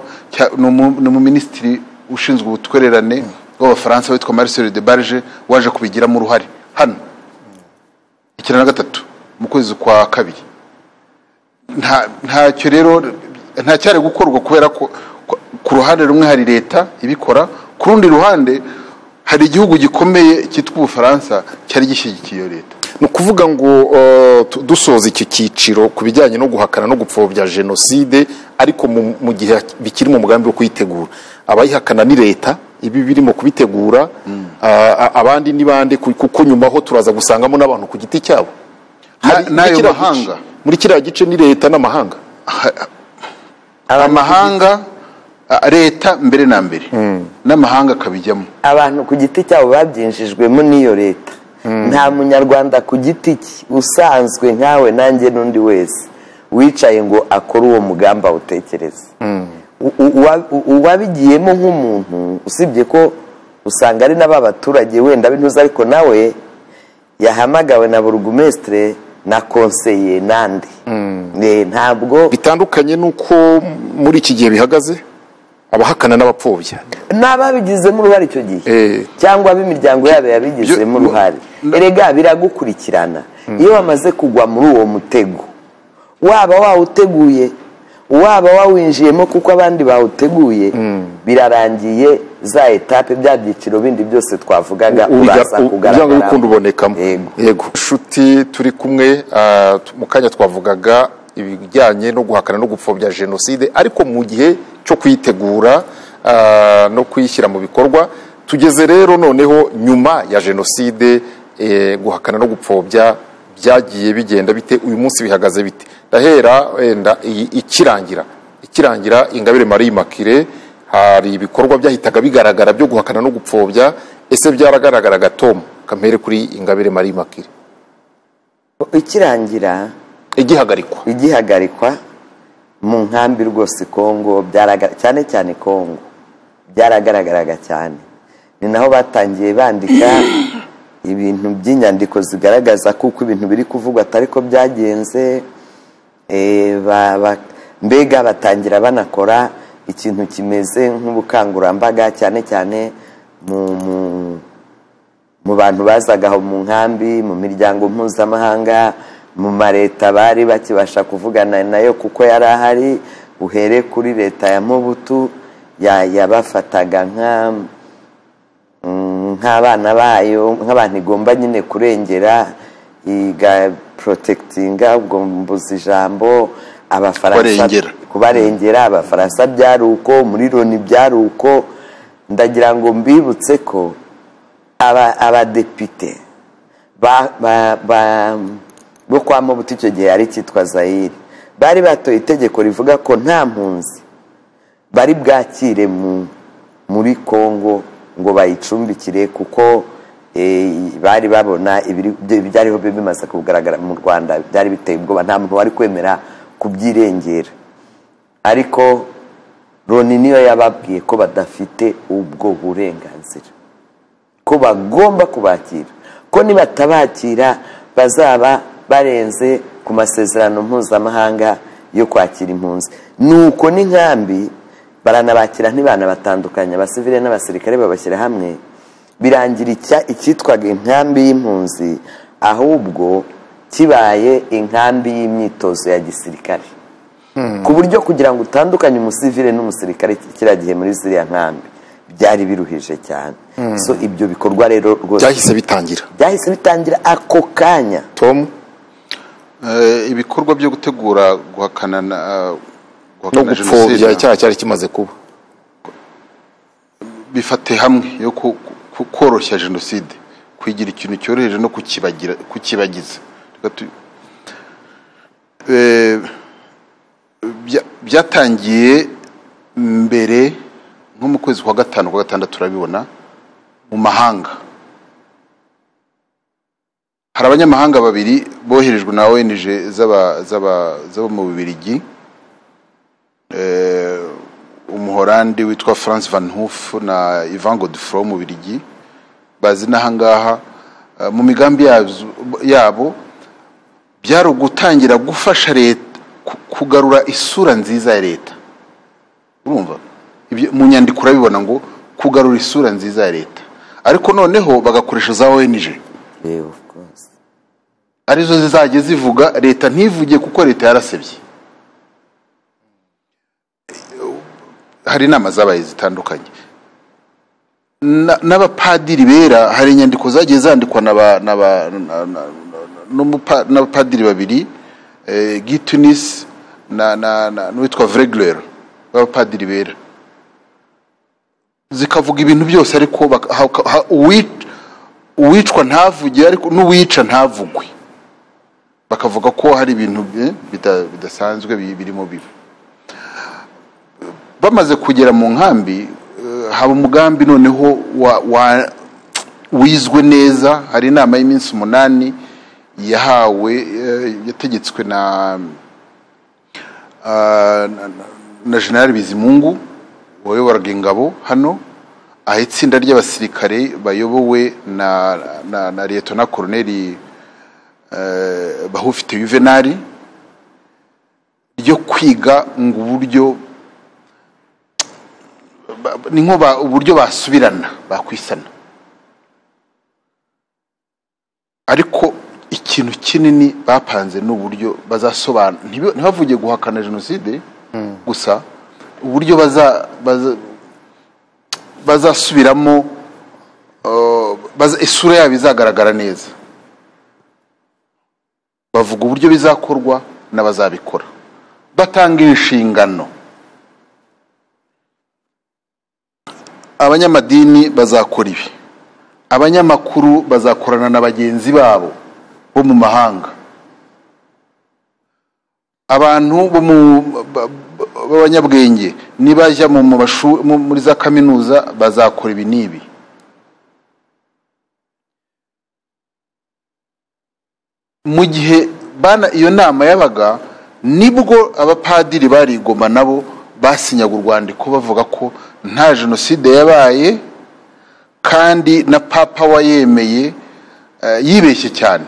no mu ministry ushinzwe ubutwererane bw'Abafaransa witwa Marcel de Barge waje kubigiramo uruhare hano 93 mu kwezi kwa kabiri. Ntacyo rero nta cyari gukorwa kubera ko ku ruhande rumwe hari leta ibikora, ku rundi ruhande hari igihugu gikomeye cyitwa Ubufaransa cyari gishyigikiye leta. No kuvuga ngo dusoza iki cyiciro ku bijyanye no guhakana no gupfobya jenoside ariko mu gihe bikiri mu mugambi wo kuyitegura, abayihakana ni leta ibi birimo kubitegura, abandi ni bande kuko nyuma ho turaza gusangamo n'abantu ku giti cyabo nayo mahanga. Muri kiriya gice ni leta n'amahanga, amahanga leta mbere na mbere n'amahanga kabijyamo. Abantu ku giti cyabo babyinjijwemo n'iyo leta. Nta munyarwanda ku giti usanzwe nkawe nanjye n'undi wese wicaye ngo akore uwo mugamba utekereza. Uwabigiyemo nk'umuntu usibye ko usanga ari n'abaturage wenda bintuza, ariko nawe yahamagawe na burugumestre na konseye nande. Ntabwo bitandukanye nuko muri iki gihe bihagaze abahakana n'abapfobya n'ababigizemo uruhare icyo gihe cyangwa b'imiryango yabo yabigizemo uruhare. Erega biragukurikirana iyo wamaze kugwa muri uwo mutego, waba wawuteguye waba wawinjiyemo kuko abandi bawuteguye, birarangiye za etape bya byiciro bindi byose twavugaga uraza kugaragara urukundo ubonekamo. Yego nshuti turi kumwe mu kanya twavugaga ibijyanye no guhakana no gupfobya jenoside ariko mu gihe cyo kwitegura no kuyishyira mu bikorwa. Tugeze rero noneho nyuma ya jenoside, guhakana no gupfobya byagiye bigenda bite, uyu munsi bihagaze bite? Ndahera wenda ikirangira Ingabire Marie Immaculée hari ibikorwa byahitaga bigaragara byo guhakana no gupfobya, ese byaragaragaraga Tom Kamere kuri Ingabire Marie Immaculée ikirangira igihagarikwa mu nkambi rwose Kongo, cyane cyane Kongo byaragaragaraga cyane. Ni naho batangiye bandika ibintu by'inyandiko zigaragaza kuko ibintu biri kuvugwa atari ko byagenze. Mbega batangira banakora ikintu kimeze nk'ubukangurambaga cyane cyane mu bantu bazagaho mu nkambi, mu miryango mpuzamahanga, mu mareta bari bakibasha kuvugana nayo kuko yari ahari. Uhere kuri leta ya Mobutu yabafataga nk'abana bayo, nk'abantu igomba nyine kurengera, iga protectinga, ubwo mbuza ijambo, Abafaransa kubarengera. Abafaransa byari uko, muri Loni byari uko. Ndagira ngo mbibutse ko abadepite bo kwa Mobutu icyo gihe ari cyitwa Zaire bari batoye itegeko rivuga ko nta mpunzi bari bwakire muri Kongo ngo bayicumbikire kuko bari babona ibyariho bimaze kugaragara mu Rwanda byari biteye ubwoba, nta muntu wari kwemera kubyirengera. Ariko Loni niyo yababwiye ko badafite ubwo burenganzira, ko bagomba kubakira, ko nibatabakira bazaba barenze ku masezerano mpuzamahanga yo kwakira impunzi. Nuko n'inkambi baranabakira ntibanabatandukanya, abasivile n'abasirikare babashyira hamwe, birangira icyitwaga inkambi y'impunzi ahubwo kibaye inkambi y'imyitozo ya gisirikare. Ku buryo kugira ngo utandukanye umusivile n'umusirikare kiriya gihe muri ziriya nkambi byari biruhije cyane. So ibyo bikorwa rero rwose byahise bitangira ako kanya. Tom, ibikorwa byo gutegura guhakana no gupfobya icyaha cyari kimaze kuba bifate hamwe yo koroshya jenoside, kwigira ikintu cyoroheje no kukibagiza. Byatangiye mbere nko mu kwezi kwa gatanu kwa gatandatu turabibona mu mahanga. Hari abanyamahanga babiri boherejwe na ONG z'aba mu Bubiligi, umuhorandi witwa France Van Hoof na Ivan Godefroy mu Bubiligi, bazi n'ahangaha mu migambi yabo byari ugutangira gufasha leta kugarura isura nziza ya leta. Urumva mu nyandiko urabibona ngo kugarura isura nziza ya leta, ariko noneho bagakoresha za ONG. Of course. Arizo zizajye zivuga, leta ntivuge kuko leta yarasebye. Hari inama zabaye zitandukanye n'abapadiri bera. Hari inyandiko zagiye zandikwa n'abapadiri babiri, Guy Tunis n'uwitwa Vregler, b'abapadiri bera, zikavuga ibintu byose, ariko uwicwa ntavuge, ariko n'uwica ntavugwe. Bakavuga ko hari ibintu bidasanzwe birimo bibi. Bamaze kugera mu nkambi, haba umugambi noneho wizwe neza. Hari inama y'iminsi 8 yategetswe na General Bizimungu wayoboraga ingabo hano, aho itsinda ry'abasirikare bayobowe na Lieutenant Colonel Bahufite Juvenal, ryo kwiga ngo uburyo ni nko uburyo basubirana, bakwisana. Ariko ikintu kinini bapanze n'uburyo bazasobanura, ntibavuge guhakana jenoside gusa, uburyo bazasubiramo isura yabo izagaragara neza. Bavuga uburyo bizakorwa n'abazabikora, batanga inshingano. Abanyamadini bazakora ibi, abanyamakuru bazakorana na bagenzi babo bo mu mahanga, abantu b'abanyabwenge nibajya muri za kaminuza bazakora ibi n'ibi. Mu gihe iyo nama yabaga, nibwo abapadiri barigoma nabo basinyaga urwandiko bavuga ko nta jenoside yabaye, kandi na papa wayemeye yibeshye cyane.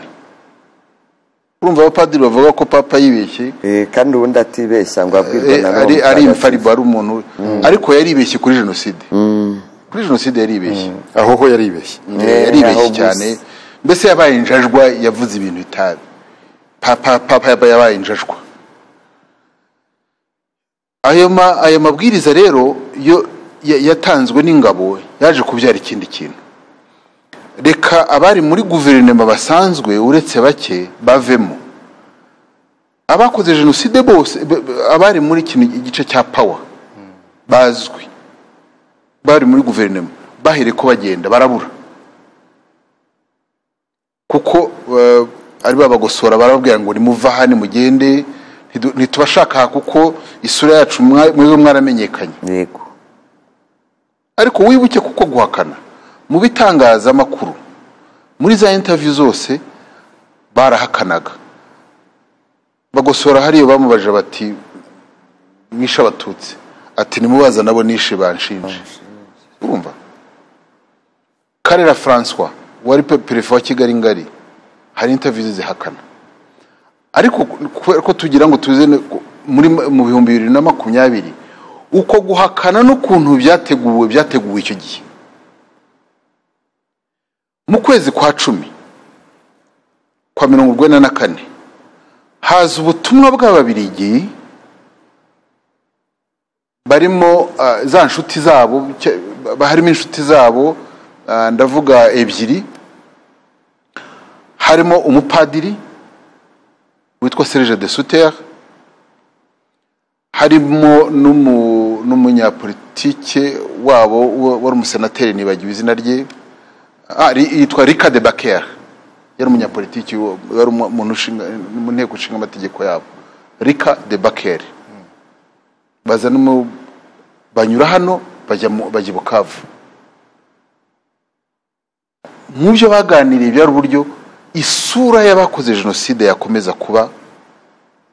Urumva abapadiri bavuga ko papa yibeshye, kandi ubundi atibeshya ngo abwirwa na none ari infallible, ari umuntu, ariko yaribeshye kuri jenoside. Kuri jenoside yaribeshye, aho yaribeshye, yaribeshye cyane. Mbese yabaye injajwa, yavuze ibintu bitabi. Papa yabaye injajwa. Ayo mabwiriza rero yatanzwe n'ingabo yaje kubyara ikindi kintu. Reka abari muri guverinoma basanzwe uretse bake bavemo. Abakoze jenoside bose, abari muri igice cya power bazwi, bari muri guverinoma, bahere ko bagenda barabura, kuko ari babagosora, barababwira ngo nimuva hano mugende, ntitubashaka kuko isura yacu mwezo mwaramenyekanye. Yego. Ariko wibuke kuko guhakana mu bitangaza makuru, muri za interview zose barahakanaga. Bagosora hariyo bamubaje bati mwisha abatutsi, ati nimubaza nabo nishe banshinje. Urumva? Karera François wari prefet wa Kigali ngari, hari interview zihakana. Ariko ko tugira ngo tuze mu 2020 uko guhakana n'ukuntu byateguwe icyo gihe. Mu kwezi kwa 10 kwa 1994 haza ubutumwa bw'Ababiligi barimo za nshuti zabo harimo inshuti zabo, ndavuga ebyiri, harimo umupadiri witwa Serge de Sutter, harimo n'umunyapolitike wabo wari umusenateri nibagiwe izina rye, yitwa Rika de Baker, yari umunyapolitiki, yari umuntu mu nteko ishinga amategeko yabo, Rika de Baker. Baza banyura hano bajya i Bukavu. Mu byo baganiriye byari uburyo isura y'abakoze jenoside yakomeza kuba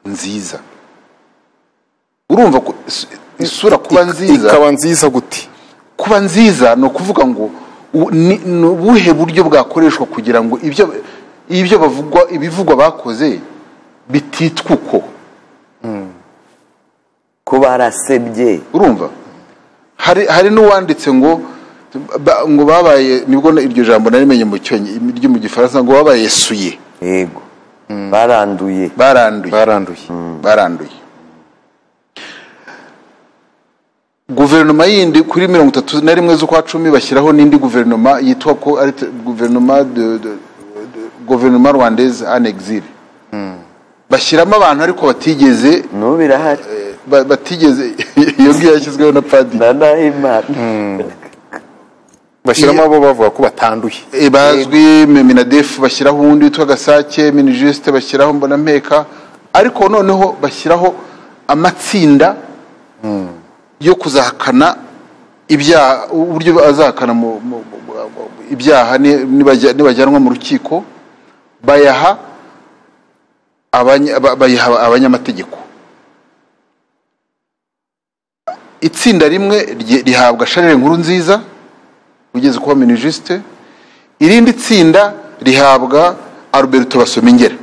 nziza. Urumva ko isura kuba nziza, ikaba nziza gute? Kuba nziza no kuvuga ngo ubuhe buryo bwakoreshwa kugira ngo ibyo bavugwa, ibivugwa bakoze bititwa uko. Kuba arasebye. Urumva hari n'uwanditse ngo babaye, nibwo iryo jambo narimenye mu cyongereza mu gifaransa, ngo babaye suye. Yego. Baranduye. Guverinoma yindi kuri 31 z'ukwa 10 bashyiraho n'indi guverinoma yitwa ko ari guverinoma rwandaise en exil. Bashyiramo abantu ariko batigeze birahari, batigeze iyo ngiyo yashyizweho na padiri Ndahimana. Bashyiramo abo bavuga ko batanduye, bazwi. Minadef bashyiraho undi witwa Gasake, Minijust bashyiraho Mbonampeka, ariko noneho bashyiraho amatsinda yo kuzahakana ibyaha, uburyo azahakana ibyaha nibajyanwa mu rukiko, bayaha abanyamategeko. Itsinda rimwe rihabwa Charles Nkurunziza ugeze kuba Minijust, irindi tsinda rihabwa Alberto Basomingera.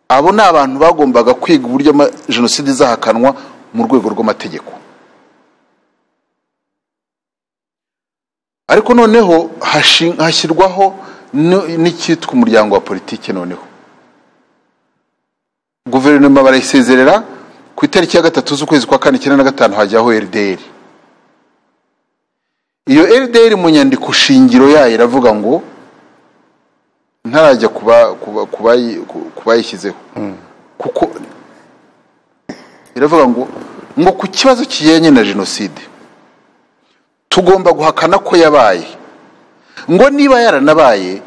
Abo ni abantu bagombaga kwiga uburyo jenoside izahakanwa mu rwego rw'amategeko. Ariko noneho hashyirwaho n'icyitwa umuryango wa politiki. Noneho guverinoma barayisezerera ku itariki ya 3 z'ukwezi kwa 4/95 hajyaho RDR. Iyo RDR mu nyandiko shingiro yayo iravuga ngo, ntarajya kubayishyizeho, kuko iravuga ngo ku kibazo kijyanye na jenoside tugomba guhakana ko yabaye, ngo niba yaranabaye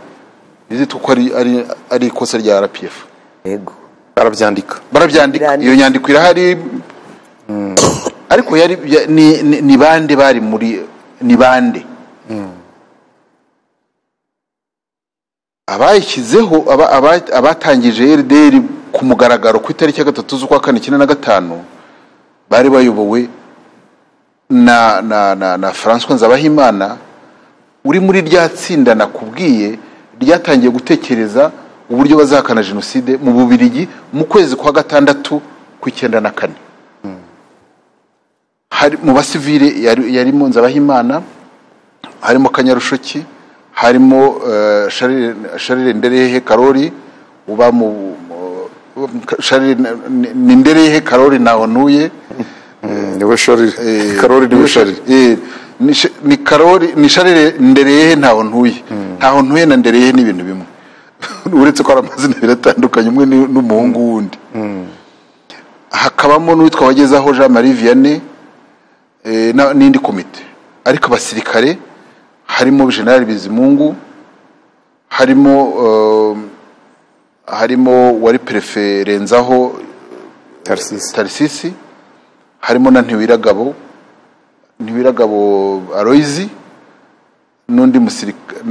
bizitwa ko ari ikosa rya RPF. Yego. Barabyandika. Iyo nyandiko irahari. Ariko ni bande bari muri, ni bande abayishyizeho, abatangije RDR ku mugaragaro ku itariki ya 3 z'ukwa 4/95 bari bayobowe na François Nzabahimana, uri muri rya tsinda nakubwiye ryatangiye gutekereza uburyo bazahakana jenoside mu Bubiligi mu kwezi kwa 6 ku 94. Hari mu basivile yarimo Nzabahimana, harimo Kanyarushoki, harimo Charles Nderehe Karori, uba mu Charles Nderehe Karori naho ntuye. Niwe Charles Karori, niwe Charles ni Karori, ni Charles Nderehe ntaho ntuye na Nderehe ni ibintu bimwe. Uretse ko amazina biratandukanye, umwe n'umuhungu wundi. Hakabamo n'uwitwa Wagezaho Jean Marie Vianney n'indi komite. Ariko abasirikare harimo General Bizimungu, harimo wari prefe Renzaho Tarsisi, harimo na Ntiwiragabo Aloyizi, n'undi musirikare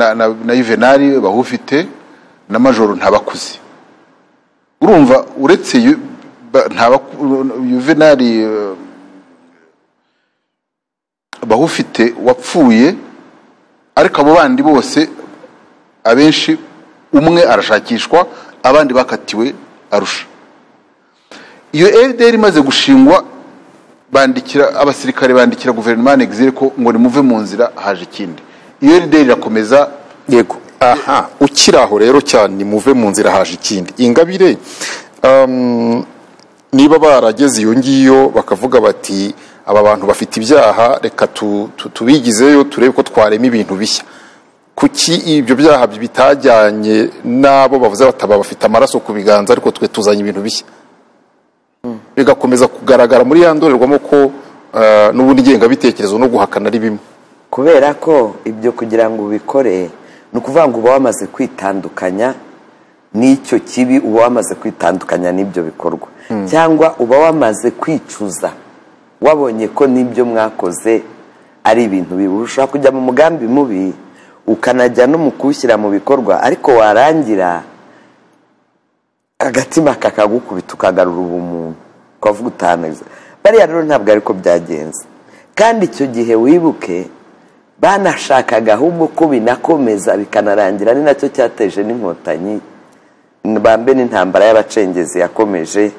na Juvenal bahufite, na Majoro Ntabakuzi. Urumva uretse Juvenal bahufite wapfuye, ariko abo bandi bose abenshi umwe arashakishwa, abandi bakatiwe Arusha. Iyo RDR imaze gushingwa, abasirikare bandikira guverinoma en exil ko ngo nimuve mu nzira, haje ikindi. Iyo RDR irakomeza. Yego. Aha, ukiraho rero cyane muve mu nzira, haje ikindi. Ingabire, niba barageze iyo ngiyo bakavuga bati aba bantu bafite ibyaha reka tubigizeyo turebe ko twarema ibintu bishya. Kuki ibyo byaha bitajyanye n'abo bavuze bataba bafite amaraso ku biganza ariko twe tuzanye ibintu bishya, bigakomeza kugaragara muri ya ndorerwamo ko n'ubundi ngengabitekerezo no guhakana ari bimwe? Kubera ko ibyo kugira ngo ubikore ni ukuvuga ngo uba wamaze kwitandukanya n'icyo kibi, uba wamaze kwitandukanya n'ibyo bikorwa, cyangwa uba wamaze kwicuza wabonye ko n'ibyo mwakoze ari ibintu bibi. Ushobora kujya mu mugambi mubi ukanajya no mu kuwushyira mu bikorwa, ariko warangira agatima kakagukubita ukagarura ubumuntu ukavuga utaneze. Bariya rero ntabwo ariko byagenze, kandi icyo gihe wibuke banashakaga ahubwo ko binakomeza bikanarangira, ni nacyo cyateje n'inkotanyi bambe n'intambara y'abacengezi yakomeje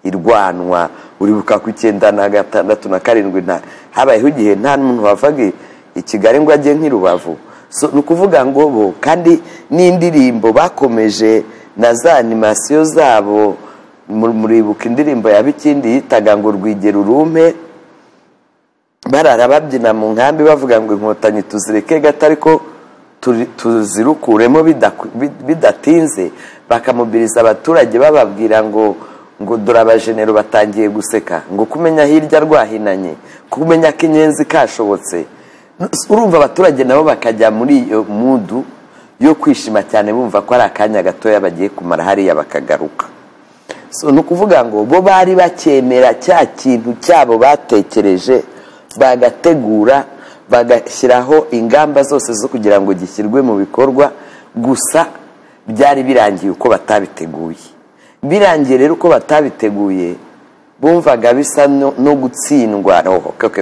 irwanwa. Uribuka ku 1966 na 7 habayeho igihe nta muntu wavaga i Kigali ngo ajye nk'Irubavu. So nukuvuga ngo bo kandi n'indirimbo bakomeje na za animation zabo. Muribuka indirimbo ya Bikindi yitaga ngo Rwigera Urume, barara babyina mu nkambi bavuga ngo inkotanyi tuzireke gato ariko tuzirukuremo bidatinze, bakamubiriza abaturage bababwira ngo dore abajenero batangiye guseka, ngo kumenya hirya rwahinanye, kumenya ko inyenzi kashobotse. Urumva abaturage nabo bakajya muri iyo mudu yo kwishima cyane, bumva ko ari akanya gatoya bagiye kumara hariya bakagaruka. So nukuvuga ngo bo bari bakemera cya kintu cyabo batekereje, bagategura bagashyiraho ingamba zose zo kugira ngo gishyirwe mu bikorwa, gusa byari birangiye uko batabiteguye. Birangiye rero uko batabiteguye bumvaga bisa no gutsindwa,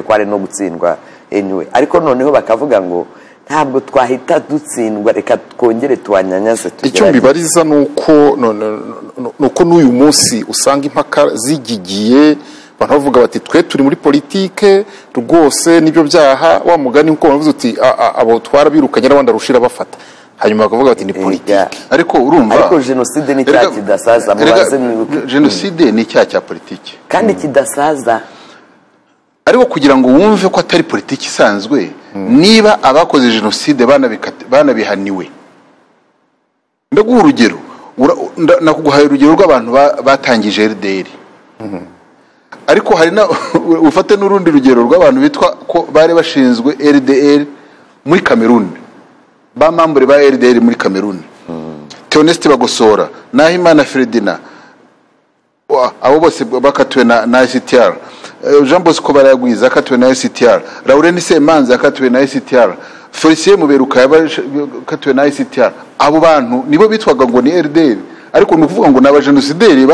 kwari no gutsindwa anyway, ariko noneho bakavuga ngo ntabwo twahita dutsindwa, reka twongere tuwanyanyaze. Icyo mbibariza nuko n'uyu munsi usanga impaka zigigiye, abantu bavuga bati twe turi muri politike rwose n'ibyo byaha, wa mugani uko bavuze uti abo twarabirukanye n'abandi arushira bafata, hanyuma bakavuga bati ni politike. Ariko urumva, ariko jenoside ni cyaha kidasaza. Mubaze mwibuke, jenoside ni cyaha cya politike kandi kidasaza. Ariko kugira ngo wumve ko atari politiki isanzwe, niba abakoze jenoside banabihaniwe, ndaguha urugero, nakuguhaye urugero rw'abantu batangije RDR, ariko hari na ufate n'urundi rugero rw'abantu bitwa ko bari bashinzwe RDR muri Cameroon, ba membre ba RDR muri Cameroon, Theoneste Bagosora, Nahimana Fredina, abo bose bakatuwe na ICTR. Jean Bosco Barayagwiza akatuwe na ICTR, Laurent Semanza akatuwe na ICTR, Felicien Muberuka akatuwe na ICTR. Abo bantu nibo bitwaga ngo ni RDR, ariko nukuvuga ngo n'abajenosideri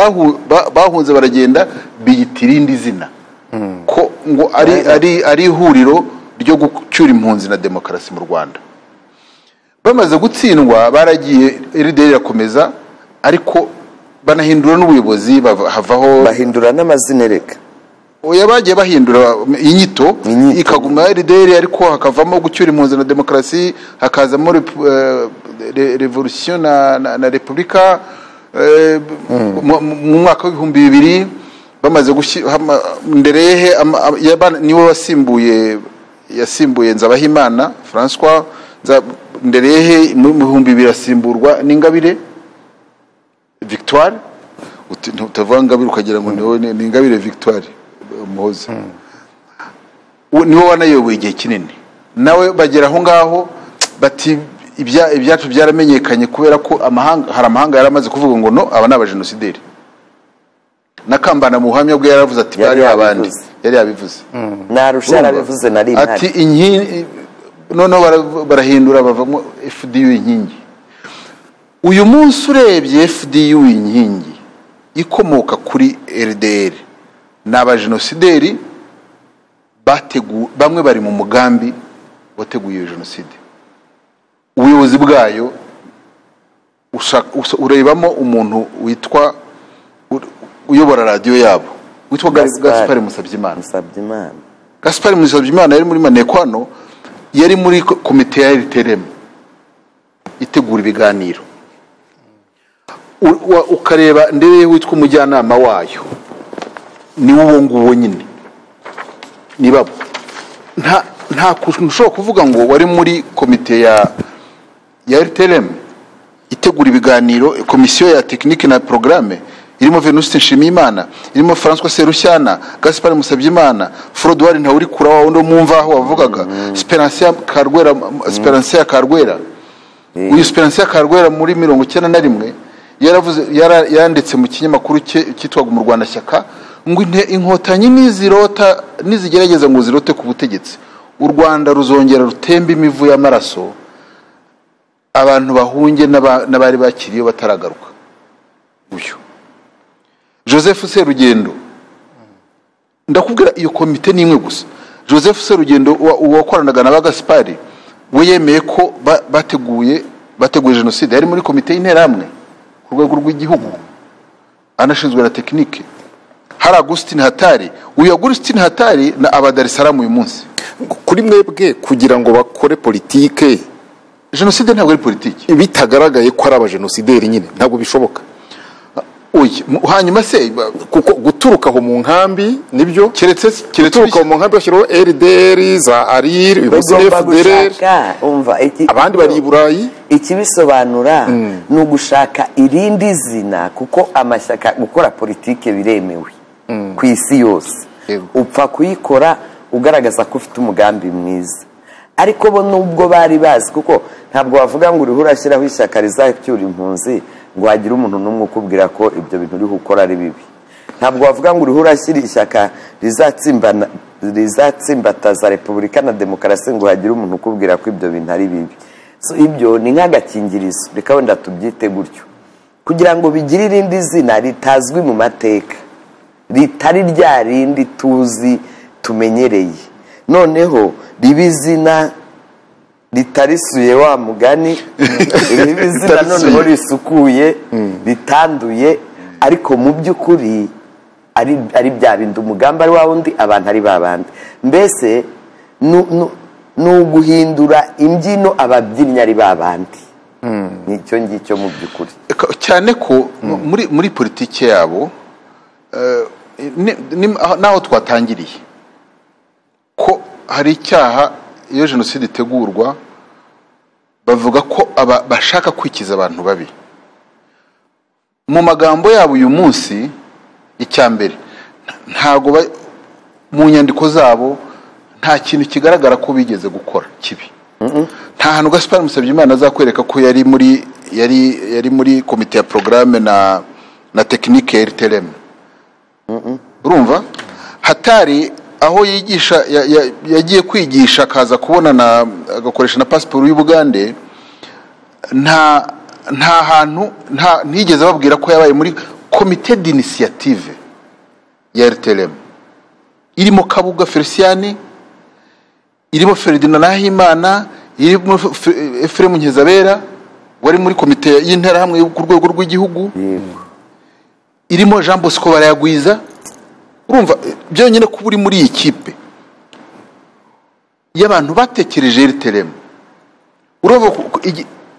bahunze baragenda biyitira indi zina, ko ngo ari ihuriro ryo gucyura impunzi na demokarasi mu Rwanda. Bamaze gutsindwa baragiye RDR irakomeza, ariko banahindura n'ubuyobozi, havaho bahindura n'amazina. Reka oya bagiye bahindura inyito ikaguma RDR, ariko hakavamo gucyura impunzi na demokarasi, hakazamo revolution na repubulika. Mu mwaka wa 2000 bamaze Nderehe niwe yasimbuye Nzabahimana François. Nderehe mu 2000 asimburwa n'Ingabire Victoire, utavuga Ngabire ukagira ngo ni Ingabire Victoire Muhoza. Niwe wanayoboye igihe kinini, nawe bagera aho ngaho bati ibyacu byaramenyekanye kubera ko hari amahanga yaramaze kuvuga ngo no, aba n'abajenosideri. Nakambana mu buhamya bwe yaravuze ati bari abandi, yari yabivuze narusha yarabivuze nari ntari ati inkingi, noneho barahindura bavamo FDU inkingi. Uyu munsi urebye FDU inkingi ikomoka kuri RDR, n'abajenosideri bamwe bari mu mugambi wateguye jenoside. Ubuyobozi bwayo urebamo umuntu witwa uyobora radio yabo witwa Gaspard Musabyimana. Gaspard Musabyimana yari muri Manekwano, yari muri komite ya RTRM itegura ibiganiro. Ukareba Nderehe witwa umujyanama wayo, ni uwo nguwo nyine. nibabo nta kuntu ushobora kuvuga ngo wari muri komite ya RTLM itegura ibiganiro, komisiyo ya tekinike na porogaramu irimo Venuste Nshimiyimana, irimo François Serushyana, Gaspard Musabyimana, Frodouard Ntawurikura wa wundi mwumvaho wavugaga, Speransia Karwera. Uyu Speransia Karwera muri 1991 yaravuze yanditse mu kinyamakuru cyitwaga mu Rwanda Shyaka ngo inkotanyi nizigerageza ngo zirote ku butegetsi, u Rwanda ruzongera rutemba imivu y'amaraso, abantu bahunge n'abari bakiriyo bataragaruka. Uyu Joseph Serugendo, ndakubwira iyo komite ni imwe gusa. Joseph Serugendo wakoranaga na Gaspard, we yemeye ko bateguye jenoside, yari muri komite y'interahamwe ku rwego rw'igihugu, anashinzwe na tekinike. Hari Augustin Hatari, uyu Augustin Hatari na Dar es Salaam uyu munsi. Kuri mwebwe kugira ngo bakore politike, jenoside ntabwo ari politike, bitagaragaye ko ari abajenosideri nyine ntabwo bishoboka. Hanyuma se kuko guturuka aho mu nkambi nibyo, keretse guturuka mu nkambi bashyiraho RDR za ARIR, FDR, abandi bari i Burayi. Ikibisobanura ni ugushaka irindi zina, kuko amashyaka gukora politike biremewe ku isi yose. Upfa kuyikora ugaragaza ko ufite umugambi mwiza, ariko bo nubwo bari bazi, kuko ntabwo wavuga ngo uriho urashyiraho ishyaka rizacyura impunzi ngo hagire umuntu n'umwe ukubwira ko ibyo bintu uri gukora ari bibi. Ntabwo wavuga ngo uriho urashyira ishyaka rizatsimbataza Repubulika na Demokarasi ngo hagire umuntu ukubwira ko ibyo bintu ari bibi. So ibyo ni nk'agakingirizo, reka wenda tubyite gutyo, kugira ngo bigire irindi zina ritazwi mu mateka, ritari rya rindi tuzi tumenyereye, noneho riba izina ritarisuye wa mugani, riba izina noneho risukuye, ritanduye, ariko mu by'ukuri ari bya bindi umugambi ari wa wundi, abantu ari babandi. Mbese ni uguhindura imbyino, ababyinnyi ari babandi. Nicyo ngicyo mu by'ukuri, cyane ko muri politike yabo naho twatangiriye ko hari icyaha. Iyo jenoside itegurwa bavuga ko bashaka kwikiza abantu babi. Mu magambo yabo uyu munsi, icyambere ntago mu nyandiko zabo nta kintu kigaragara ko bigeze gukora kibi. Nta hantu Gaspard Musabyimana azakwereka ko yari muri komite ya programme na tekinike ya RTLM. Urumva Hatari aho yigisha yagiye kwigisha akaza kubona agakoresha na passport y'Ubugande, nta hantu ntigeze babwira ko yabaye muri komite d'initiative ya RTLM irimo Kabuga Feliciani, irimo Ferdinand Nahimana, irimo Ephraim Nkizabera wari muri komite y'interahamwe ku rwego rw'igihugu, irimo Jean Bosco Barayagwiza. Urumva byonyine ko uri muri iyi kipe y'abantu batekereje RTLM, urumva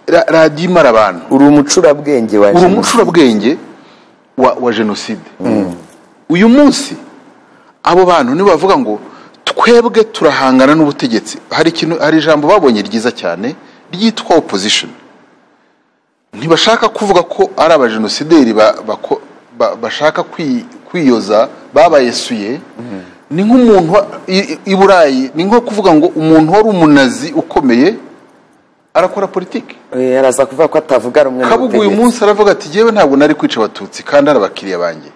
radio imara abantu, uri umucurabwenge wa jenoside. Uyu munsi abo bantu nibo bavuga ngo twebwe turahangana n'ubutegetsi. Hari ijambo babonye ryiza cyane ryitwa opposition. Ntibashaka kuvuga ko ari abajenosideri bashaka kwiyoza, babayesuye. Ni nk'umuntu i Burayi, ni nko kuvuga ngo umuntu wari umunazi ukomeye arakora politiki. Yaraza kuvuga ko atavuga rumwe n'ubutegetsi. Kabuga uyu munsi aravuga ati jewe ntabwo nari kwica abatutsi kandi ari abakiriya banjye.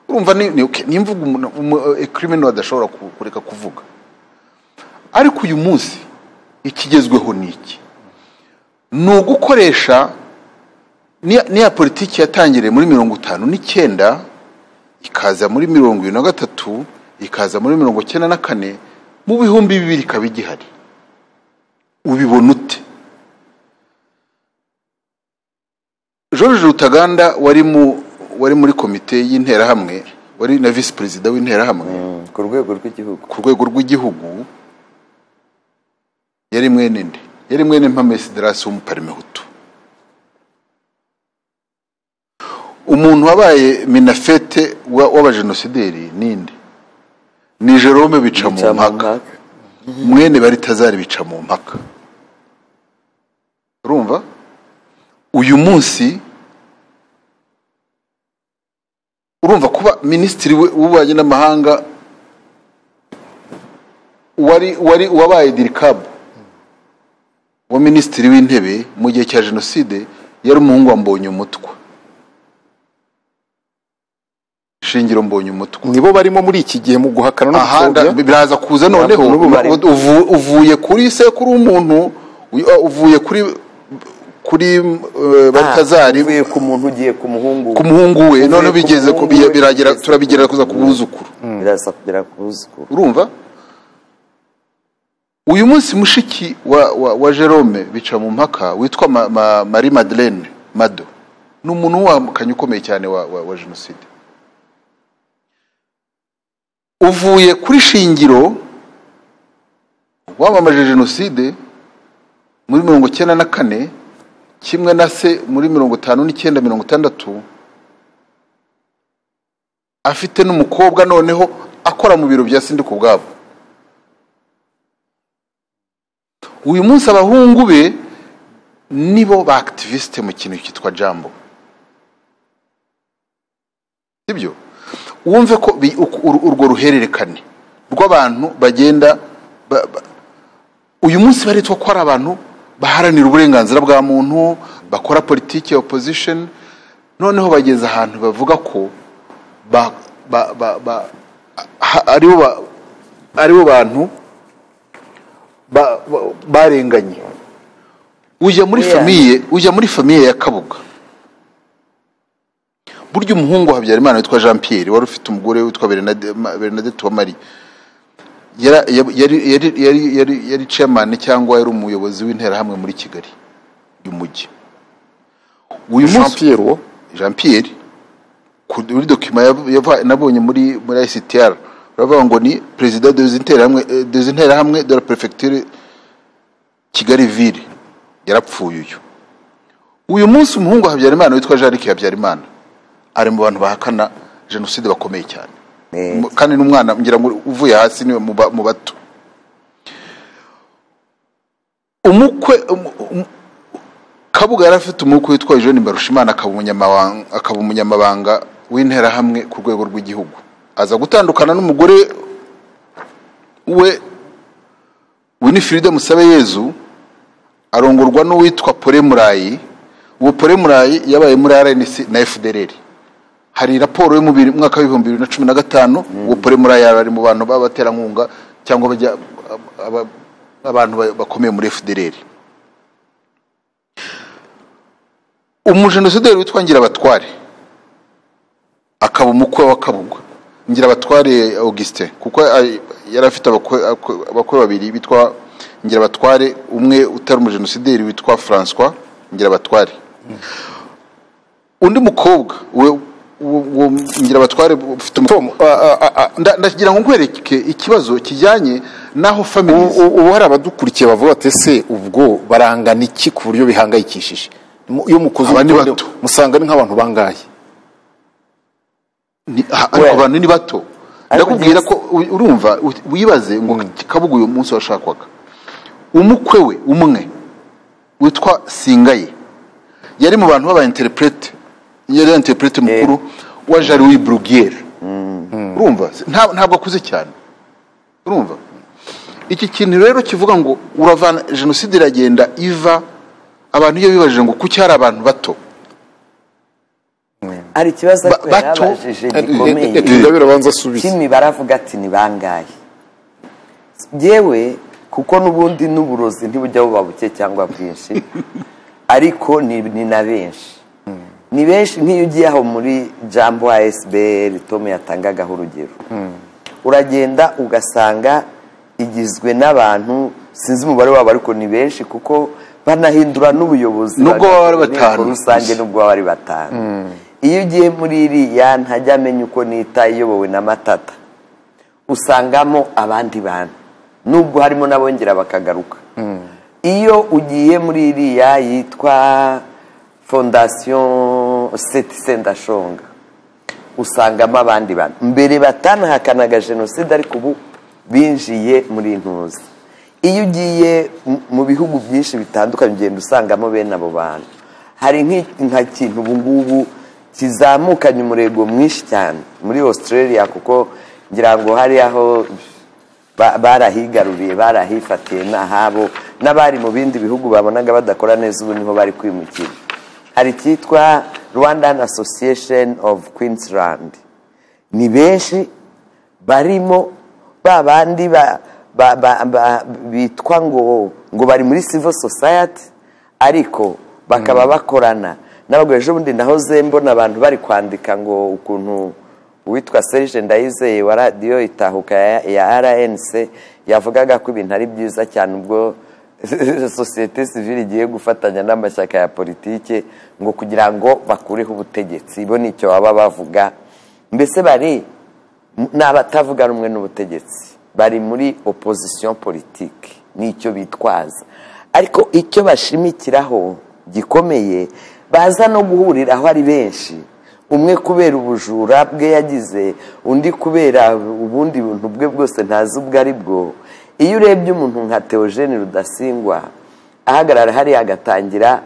Urumva ni imvugo criminal adashobora kureka kuvuga. Ariko uyu munsi ikigezweho niki? Ni ugukoresha niya politiki yatangiriye muri 59 ikaza muri 73 ikaza muri 94 mu bihumbi 2000 kabigihari. Ubibona ute? George Rutaganda wari muri komite y'interahamwe, wari na vice president w'interahamwe ku rwego rw'igihugu, yari mwene nde? Yari mwene Mpame Sidrasi w'umuparmehutu. Umuntu wabaye minafete w'abajenosideri ninde? ni Jerome bica mu mpaka, mwene Baritazari bica mu mpaka. Urumva uyu munsi, urumva kuba minisitiri w'ububanyi n'amahanga wari wabaye dirikabu wa minisitiri w'intebe mu gihe cya jenoside yari umuhungu wa Mbonyumutwa, Shingiro Mbonyumutwa. nibo barimo muri iki gihe mu guhakana no gupfobya. Biraza kuza noneho uvuye kuri sekuru w'umuntu, uvuye kuri Baritazari, uvuye ku muntu ugiye ku muhungu we, none bigeze ko biragera, turabigera kuza ku buzukuru. Birasa kugera ku buzukuru. Urumva uyu munsi mushiki wa Jerome bica mu mpaka witwa Marie Madeleine Mado, ni umuntu wamukanye ukomeye cyane wa jenoside. Uvuye kuri Shingiro wamamaje jenoside muri 1994, kimwe na se muri 59 60, afite n'umukobwa noneho akora mu biro bya Sindika ubwabo. Uyu munsi abahungu be nibo ba activiste mu kintu cyitwa Jambo. Sibyo? Wumve ko urwo ruhererekane rw'abantu bagenda uyu munsi baritwa ko ari abantu baharanira uburenganzira bwa muntu, bakora politiki ya opposition, noneho bageze ahantu bavuga ko aribo bantu barenganye. Ujya muri famiye ya Kabuga, burya umuhungu wa Habyarimana witwa Jean Pierre wari ufite umugore witwa Bernadette Uwamariya, yari chairman cyangwa yari umuyobozi w'interahamwe muri Kigali y'umujyi. Uyu munsi Jean Pierre kuri document nabonye muri ICTR baravuga ngo ni president des interahamwe de la préfecture Kigali ville, yarapfuye uyu munsi. Umuhungu wa Habyarimana witwa Jean-Luc Habyarimana ari mu bantu bahakana jenoside bakomeye cyane, kandi n'umwana ngira ngo uvuye hasi niwe mu bato. Umukwe Kabuga yarafite umukwe witwa Jean Mbarushimana, akaba umunyamabanga w'interahamwe ku rwego rw'igihugu. Aza gutandukana n'umugore we Winifrida Musabeyezu, arongorwa n'uwitwa Pole Murayi. Uwo Pole Murayi yabaye muri RNC na FDLR. Hari raporo yo mu mwaka wa 2015, uwo Pole Murayi ari mu bantu b'abaterankunga cyangwa bajya abantu bakomeye muri FDLR. Umujenosideri witwa Ngirabatware akaba umukwe wa Kabuga, Ngirabatware Augustin, kuko yari afite abakwe babiri bitwa Ngirabatware, umwe utari umujenosideri witwa François Ngirabatware. Undi mukobwa uwo Ngirabatware ufite ndagira ngo nkwereke ikibazo kijyanye naho families. Ubu hari abadukurikiye bavuga ati ese ubwo barangana iki ku buryo bihangayikishije? Iyo mukoze musanga ni nk'abantu bangaye? Abantu ni bato. Ndakubwira ko urumva wibaze ngo Kabuga uyu munsi washakwaga umukwe we umwe witwa Singaye yari mu bantu baba interprete, yari interprete mukuru wa Jean-Louis Bruguière. Urumva ntabwo akuze cyane. Urumva iki kintu rero kivuga ngo uravana jenoside iragenda iva, abantu iyo bibajije ngo kuki hari abantu bato, ari ikibazo cyabajije gikomeye kimi baravuga ati ni bangaye. Yewe kuko nubundi n'uburozi ntibujya buba buke cyangwa bwinshi, ariko ni na benshi, ni benshi. Nk'iyo ugiye aho muri Jambo ASBL Tom yatangagaho urugero, uragenda ugasanga igizwe n'abantu sinzi umubare wabo, ariko ni benshi kuko banahindura n'ubuyobozi nubwo bari batanu rusange, nubwo bari batanu. Iyo ugiye muri iriya ntajya amenya uko nita iyobowe na Matata, usangamo abandi bantu nubwo harimo n'abongera bakagaruka. Iyo ugiye muri iriya yitwa Fondation Seti Sendashonga, usangamo abandi bantu mbere batanahakanaga jenoside ariko ubu binjiye muri intuzi. Iyo ugiye mu bihugu byinshi bitandukanye ugenda usangamo bene abo bantu. Hari nka kintu ubu ngubu kizamukanye umurego mwinshi cyane muri Australia, kuko ngira ngo hari aho barahigaruriye barahifatiye n'ahabo, n'abari mu bindi bihugu babonaga badakora neza ubu niho bari kwimukira. Hari cyitwa Rwandan Association of Queensland, ni benshi barimo babandi bitwa ngo bari muri civil society ariko bakaba bakorana n'abagore. Ejo bundi nahoze mbona abantu bari kwandika ngo ukuntu uwitwa Serge Ndayizeye wa radio Itahuka ya RNC yavugaga ko ibintu ari byiza cyane ubwo societe civile igiye gufatanya n'amashyaka ya politike ngo kugira ngo bakureho ubutegetsi. Bo nicyo baba bavuga, mbese bari n'abatavuga rumwe n'ubutegetsi, bari muri opposition politique, nicyo bitwaza. Ariko icyo bashimikiraho gikomeye, baza no guhurira aho ari benshi, umwe kubera ubujura bwe yagize, undi kubera ubundi buntu bwe bwose ntazi ubwo ari bwo. Iyo urebye umuntu nka Theogene Rudasingwa ahagarara hari agatangira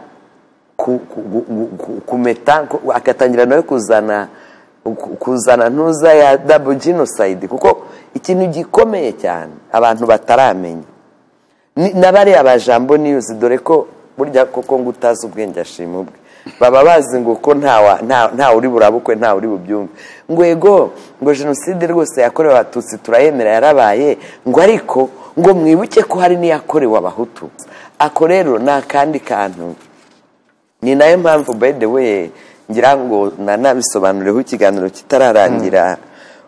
kumeta, agatangira nawe kuzana ntuza ya double genocide, kuko ikintu gikomeye cyane abantu bataramenya n'abari abajambo news, dore ko burya koko ngo utazi ubwenge ashima ubwe, baba bazi ngo ko nta uri burabukwe nta uri bubyumve, ngo yego ngo jenoside rwose yakorewe abatutsi turayemera yarabaye, ngo ariko ngo mwibuke ko hari n'iyakorewe abahutu. Ako rero ni akandi kantu, ni nayo mpamvu by the way ngira ngo nanabisobanureho ikiganiro kitararangira.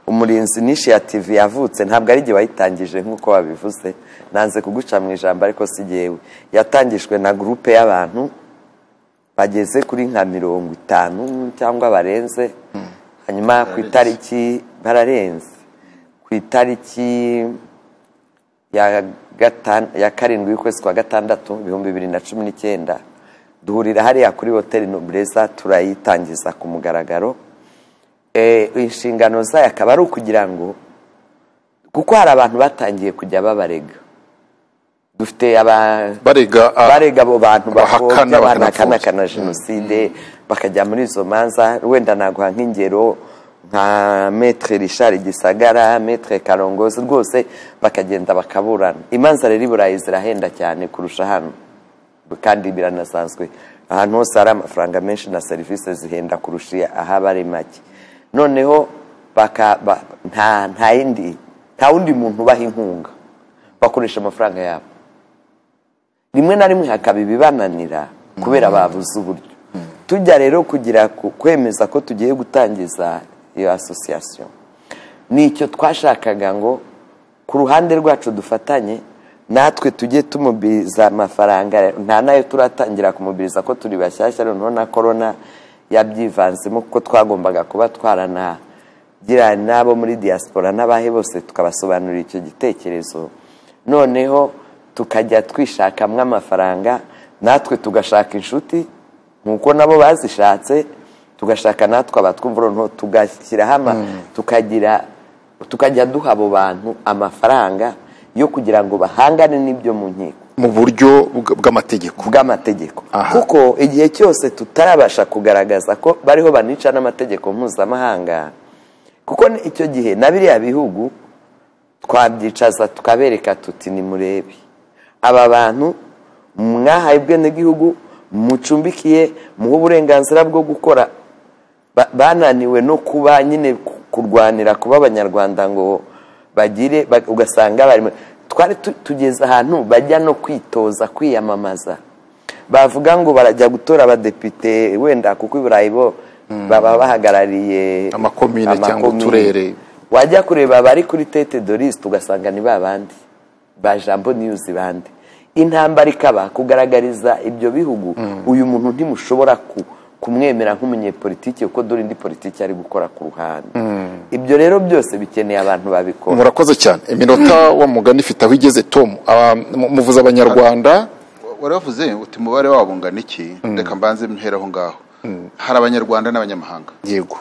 Umurinzi Initiative yavutse ntabwo ari gihe wayitangije nk'uko wabivuze, nanze kuguca mu ijambo ariko si jewe. Yatangijwe na groupe y'abantu bageze kuri nka 50 cyangwa barenze, hanyuma ku itariki bararenze, ku itariki ya karindwi y'ukwezi kwa gatandatu 2019 duhurira hariya kuri Hotel Nobleza turayitangiza ku mugaragaro. Inshingano zayo akaba ari ukugira ngo, kuko hari abantu batangiye kujya babarega, dufite barega abo bantu bahakana jenoside bakajya muri izo manza. Wenda naguha nk'ingero nka Maître Richard Gisagara, Maître Karongozi, rwose bakagenda bakaburana. Imanza rero i Burayi zirahenda cyane kurusha hano, kandi biranasanzwe ahantu hose hari amafaranga menshi na serivisi zihenda kurusha ahaba ari make. Noneho nta wundi muntu baha inkunga, bakoresha amafaranga yabo. Rimwe na rimwe hakaba ibibananira kubera babuze uburyo. Tujya rero kugira kwemeza ko tugiye gutangiza iyo association, nicyo twashakaga ngo ku ruhande rwacu dufatanye natwe tujye tumubiliza amafaranga. Nta nayo turatangira kumubiriza ko turi bashyashya, noneho na corona yabyivanzemo, kuko twagombaga kuba twaranagira nabo muri diaspora n'abahe bose tukabasobanurira icyo gitekerezo, noneho tukajya twishakamwe amafaranga, natwe tugashaka inshuti nkuko nabo bazishatse, tugashaka natwe abatwumva, noneho tugashyira hamwe tukajya duha abo bantu amafaranga yo kugira ngo bahangane n'ibyo mu nkiko mu buryo bw'amategeko, kuko igihe cyose tutarabasha kugaragaza ko bariho banica n'amategeko mpuzamahanga, kuko icyo gihe na biriya bihugu twabyicaza tukabereka tuti ni murebe aba bantu mwahaye ubwenegihugu, mucumbikiye, muhe uburenganzira bwo gukora, bananiwe no kuba nyine kurwanira kuba abanyarwanda ngo bagire, ugasanga bari twari tugeze ahantu bajya no kwitoza kwiyamamaza, bavuga ngo barajya gutora abadepite wenda kuko i Burayi bo baba bahagarariye amakomine cyangwa uturere. Wajya kureba bari kuri tete de liste ugasanga ni babandi ba Jambo News bandi. Intambara ikaba kugaragariza ibyo bihugu uyu muntu ntimushobora kumwemera nk'umunyepolitike kuko dore indi politiki ari gukora ku ruhande. Ibyo rero byose bikeneye abantu babikora. Murakoze cyane. Iminota wa mugani ifite aho igeze. Tom, muvuza abanyarwanda, waravuze uti mubare wabo ngana iki? Reka mbanze mpera aho ngaho. Hari abanyarwanda n'abanyamahanga. Yego.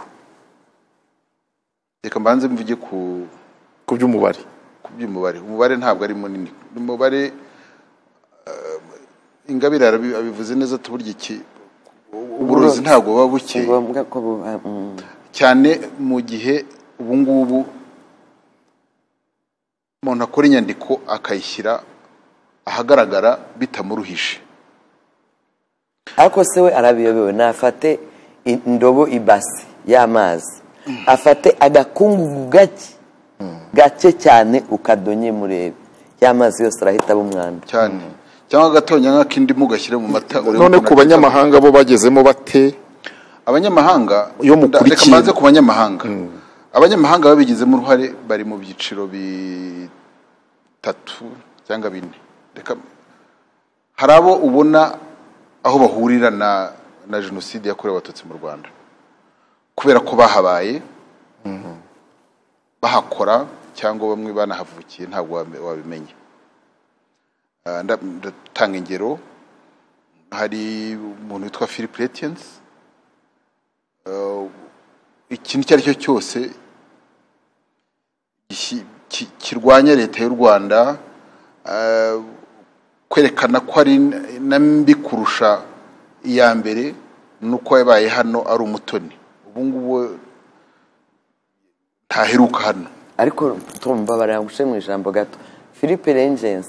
reka mbanze mvuge ku by'umubare. umubare ntabwo ari munini. Umubare Ingabire abivuze neza tuburyo iki uburozi ntabwo buba buke cyane mu gihe ubu ngubu umuntu akora inyandiko akayishyira ahagaragara bitamuruhishe. ariko se we arabiyobewe, nafate indobo ibasi y'amazi afate agakungugu gake cyane ukadonye murebe y'amazi yose arahita b'umwanda cyane, cyangwa gatonya nk'akindi mugashyire mu mata. None ku banyamahanga bo bagezemo bate? Abanyamahanga yo mukurikiye, reka maze ku banyamahanga. Abanyamahanga babigizemo uruhare bari mu byiciro bitatu cyangwa bine. Reka hari abo ubona aho bahurira na jenoside yakorewe abatutsi mu Rwanda kubera ko bahabaye bahakora cyangwa bamwe banahavukiye ntabwo wabimenya. Ndatanga ingero, hari umuntu witwa Philip Letiens. Ikintu icyo ari cyo cyose kirwanya leta y'u Rwanda, kwerekana ko ari nambi kurusha iya mbere nuko yabaye hano ari umutoni. Ubu ngubu ntaheruka hano. ariko tumba barangushe mu ijambo gato. Philippe Lengens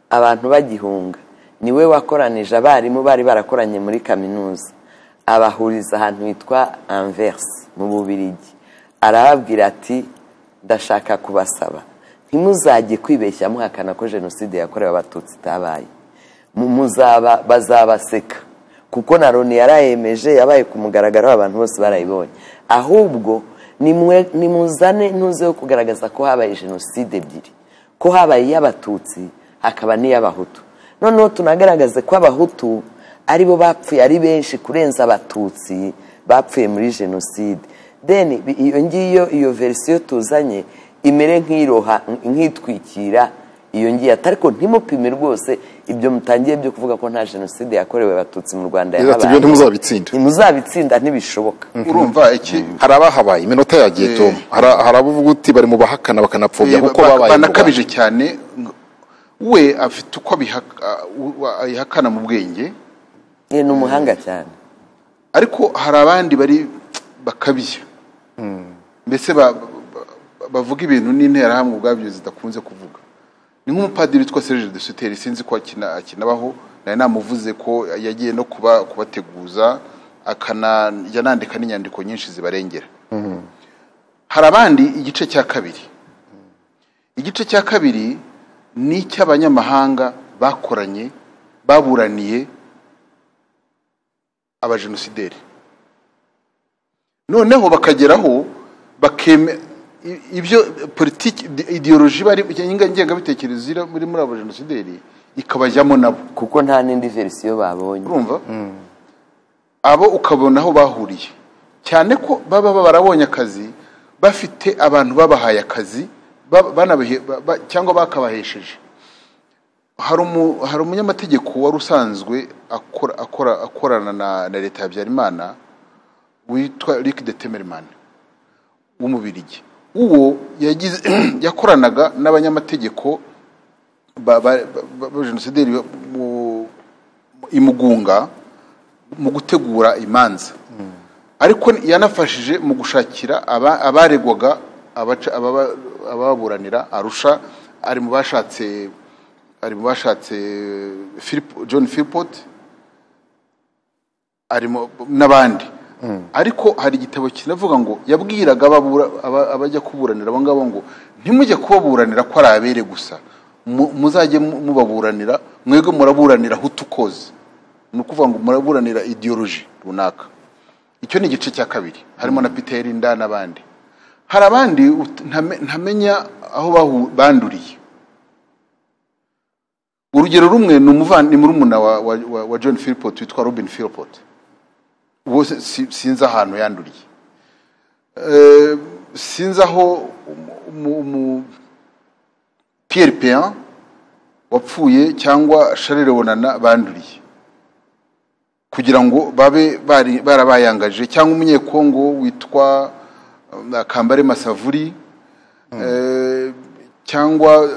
abantu bagihunga niwe wakoranije abarimu bari barakoranye muri kaminuza, abahuriza ahantu hitwa Anvers mu Bubiligi. Arababwira ati ndashaka kubasaba ntimuzajye kwibeshya muhakana ko jenoside yakorewe abatutsi tabaye, bazabaseka kuko na Loni yarayemeje, yabaye ku mugaragaro abantu bose barayibonye. Ahubwo nimuzane ntuzeho kugaragaza ko habaye jenoside ebyiri, ko habaye iy'abatutsi hakaba n'iy'abahutu. Noneho tunagaragaze ko abahutu aribo bapfuye ari benshi kurenza abatutsi bapfuye muri jenoside. Then iyo verisiyo tuzanye imere nk'iroha nkitwikira iyo ngiye, ariko ntimupime rwose ibyo mutangiye byo kuvuga ko nta jenoside yakorewe abatutsi mu Rwanda yahabaye. Ntimuzabitsinda ntibishoboka. Urumva iki hari abahabaye iminota yagiye Tom, hari abavuga uti bari mu bahakana bakanapfobya kuko babaye banakabije cyane. We afite uko ayihakana mu bwenge, ni umuhanga cyane, ariko hari abandi bari bakabije mbese bavuga ibintu n'interahamwe ubwabyo zidakunze kuvuga. Ni nk'umupadiri witwa Serge de Sutter, sinzi ko akinabaho, nari namuvuze ko yagiye no kubateguza yanandika n'inyandiko nyinshi zibarengera. Hari abandi igice cya kabiri ni icy'abanyamahanga bakoranye baburaniye abajenosideri, noneho bakageraho ibyo politiki ideology bari ngengabitekerezo iri muri abajenosideri ikabajyamo nabo kuko nta n'indi verisiyo babonye. Urumva abo ukabona aho bahuriye cyane ko baba barabonye akazi, bafite abantu babahaye akazi cyangwa bakabahesheje. Hari umunyamategeko wari usanzwe akorana na leta ya Habyarimana witwa Luc de Temerman w'Umubiligi. Uwo yakoranaga n'abanyamategeko ba jenosideri imugunga mu gutegura imanza, ariko yanafashije mu gushakira abaregwaga ababuranira Arusha. ari mu bashatse John Philpott, arimo n'abandi. Ariko hari igitabo kinavuga ngo yabwiraga abajya kuburanira abo ngabo ngo ntimujye kubaburanira ko ari abere gusa, muzajye mubaburanira mwego muraburanira hutukoze, ni ukuvuga ngo muraburanira ideology runaka. Icyo ni igice cya kabiri, harimo na Peter Inda n'abandi. Hari abandi ntamenya aho banduriye. Urugero rumwe ni murumuna wa John Philpott witwa Robin Philpott. Bose sinzi ahantu yanduriye, sinzi aho Pierre Péan wapfuye cyangwa Charles Leonana banduriye kugira ngo babe barabayangaje, cyangwa umunyekongo witwa Kambare Masavuri cyangwa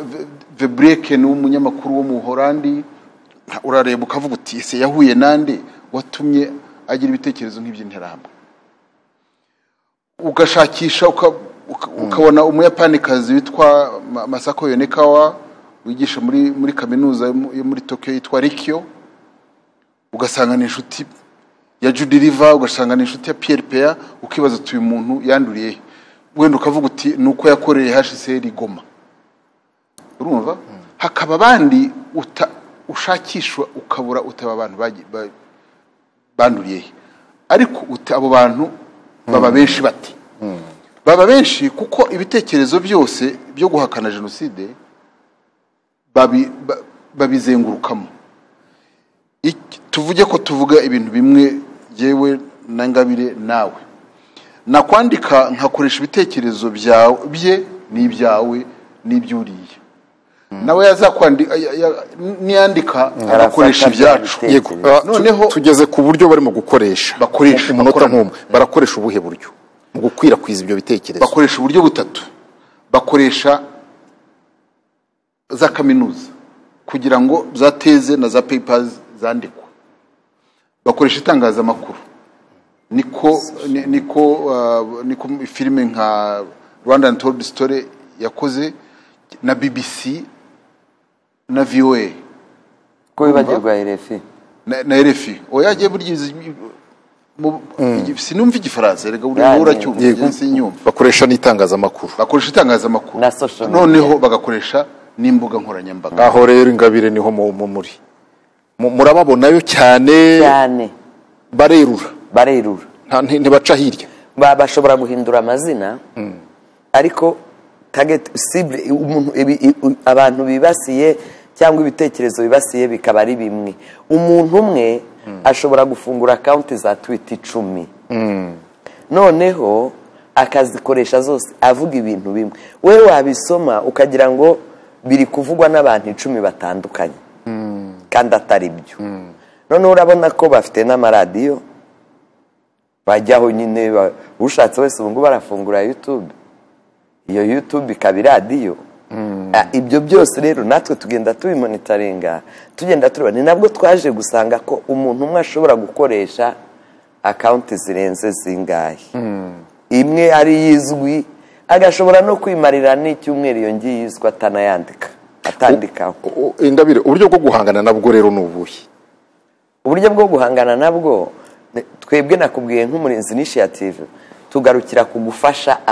Vebreken w'umunyamakuru wo mu Holandi, urareba ukavuga uti ese yahuye nande watumye agira ibitekerezo nk'iby'interahamwe. Ugashakisha ukabona umuyapanikazi witwa Masako Yonekawa wigisha muri kaminuza yo muri Tokyo yitwa Rikyo, ugasanga ni inshuti ya Judy Riva, ugasanga ni inshuti ya Pierre Peya, ukibaza uti uyu muntu yanduriye, wenda ukavuga uti nuko yakoreye HCR Goma. Urumva hakaba abandi ushakishwa ukabura utaba abantu banduriye, ariko abo bantu baba benshi bati baba benshi kuko ibitekerezo byose byo guhakana jenoside babizengurukamo. Tuvuge ko tuvuga ibintu bimwe, yewe na Ngabire nawe nakwandika nkakoresha ibitekerezo bye n'ibyawe n'ibyuriye, nawe yazakwandika niyandika agakoresha ibyacu. Yego, noneho tugeze ku buryo barimo gukoresha umunota nk'umwe, barakoresha ubuhe buryo mu gukwirakwiza ibyo bitekerezo? Bakoresha uburyo butatu. Bakoresha za kaminuza kugira ngo za teze na za papers zandikwa, bakoresha itangazamakuru, niko filime nka Rwanda Untold Story yakoze na BBC na VOA ko bibagirwa RFI na RFI oyagiye buryize sinumva igifaransa rega urura cyumva sinyumva. Bakoresha n'itangazamakuru, noneho bagakoresha n'imbuga nkoranyambaga. Aho rero Ingabire niho muri murababonayo cyane barerura ntibaca hirya, bashobora guhindura amazina ariko target cible abantu bibasiye cyangwa ibitekerezo bibasiye bikaba ari bimwe. Umuntu umwe ashobora gufungura account za Twitter 10 noneho akazikoresha zose avuga ibintu bimwe, wewe wabisoma ukagira ngo biri kuvugwa n'abantu 10 batandukanye kandi atari byo. Noneho urabona ko bafite n'amaradiyo bajyaho nyine, ushatse wese ubu ngo barafungura YouTube, iyo YouTube ikaba iradiyo. Ibyo byose rero natwe tugenda tubimonitoringa, tugenda tureba. Ni nabwo twaje gusanga ko umuntu umwe ashobora gukoresha account zirenze zingahe, imwe ari yizwi agashobora no kwimarira n'icyumweru iyo ngiye yizwa atandikaho. Ingabire, uburyo bwo guhangana nabwo rero nubuhe? Uburyo bwo guhangana nabwo twebwe nakubwiye nk'umurinzi initiative tugarukira kugufasha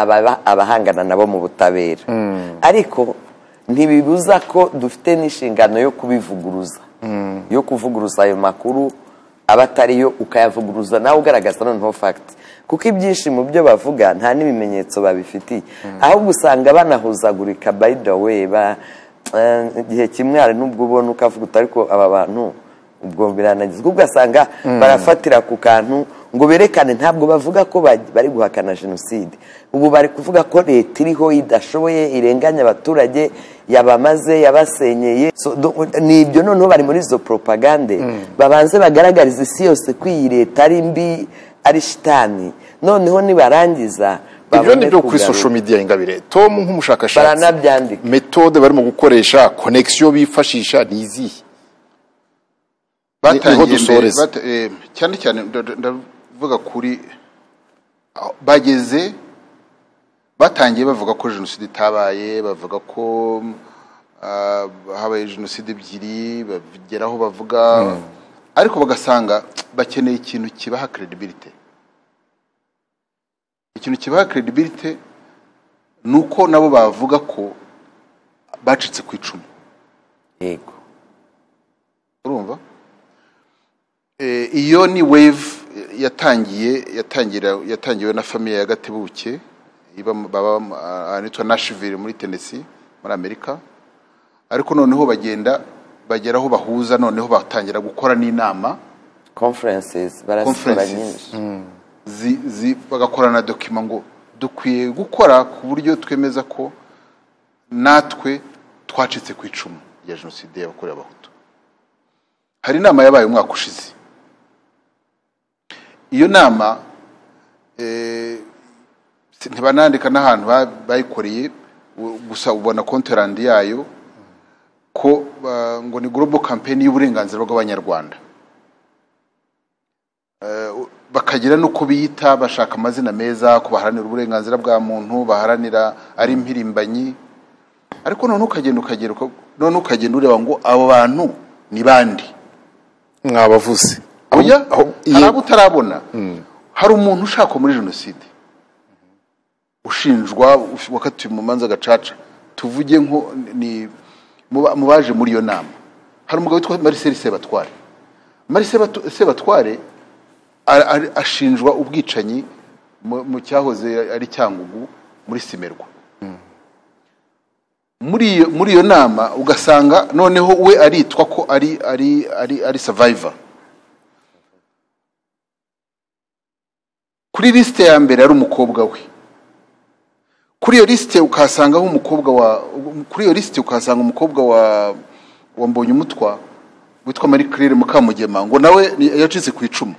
abahangana nabo mu butabera, ariko ntibibuza ko dufite n'inshingano yo kubivuguruza, yo kuvuguruza ayo makuru abatariyo, ukayavuguruza nawe ugaragaza noneho fact, kuko ibyinshi mu byo bavuga nta n'ibimenyetso babifitiye, ahubwo usanga banahuzagurika. By the way, igihe kimwe hari n'ubwo ubona ukavuga ariko aba bantu ubwo biranagizwe, ugasanga barafatira ku kantu ngo berekane, ntabwo bavuga ko bari guhakana jenoside, ubu bari kuvuga ko leta iriho idashoboye, irenganya abaturage, yabamaze, yabasenyeye. Nibyo noneho bari muri izo propagande, babanze bagaragariza isi yose ko iyi leta ari mbi, ari shitani, noneho nibarangiza ibyo ni byo kuri social media. Ingabire, Tom nk'umushakashatsi baranabyandika, metode barimo gukoresha, connection bifashisha nizihe? Cyane cyane ndavuga kuri batangiye bavuga ko jenoside itabaye, bavuga ko habaye jenoside ebyiri, bageraho bavuga, ariko bagasanga bakeneye ikintu kibaha credibility. Ikintu kibaha credibility nuko nabo bavuga ko bacitse ku icumu. Yego, urumva iyo ni wave yatangiwe na famille ya Gatebuke baba anitwa Nashville muri Tennessee muri Amerika, ariko noneho bageraho bahuza, noneho batangira gukora n'inama, conferences barasura nyinshi, bagakora na document ngo dukwiye gukora ku buryo twemeza ko natwe twacitse ku icumu ya jenoside yabakorewe abahutu. Hari inama yabaye umwaka ushize, iyo nama ntibanandika n'ahantu bayikoreye gusa ubona konterandi yayo ko ngo ni global campaign y'uburenganzira bw'abanyarwanda. Bakagira nuko biyita bashaka amazina meza ko baharanira uburenganzira bwa muntu, baharanira ari impirimbanyi, ariko none ukagenda ureba ngo abo bantu ni bandi mwabavuze oya hari utarabona. Hari umuntu ushaka muri jenoside ushinjwa wakati mu manza gacaca, tuvuge nko ni mubaje muri iyo nama. Hari umugabo witwa Marcel Sebatware. Marcel Sebatware ashinjwa ubwicanyi mu cyahoze ari Cyangugu muri Simerwa. Muri iyo nama ugasanga noneho we aritwa ko ari survivor. Kuri liste ya mbere ari umukobwa we. Kuri iyo liste ukasanga umukobwa wa Mbonyumutwa witwa Marie Claire Mukamugema, ngo nawe yacitse ku icumu.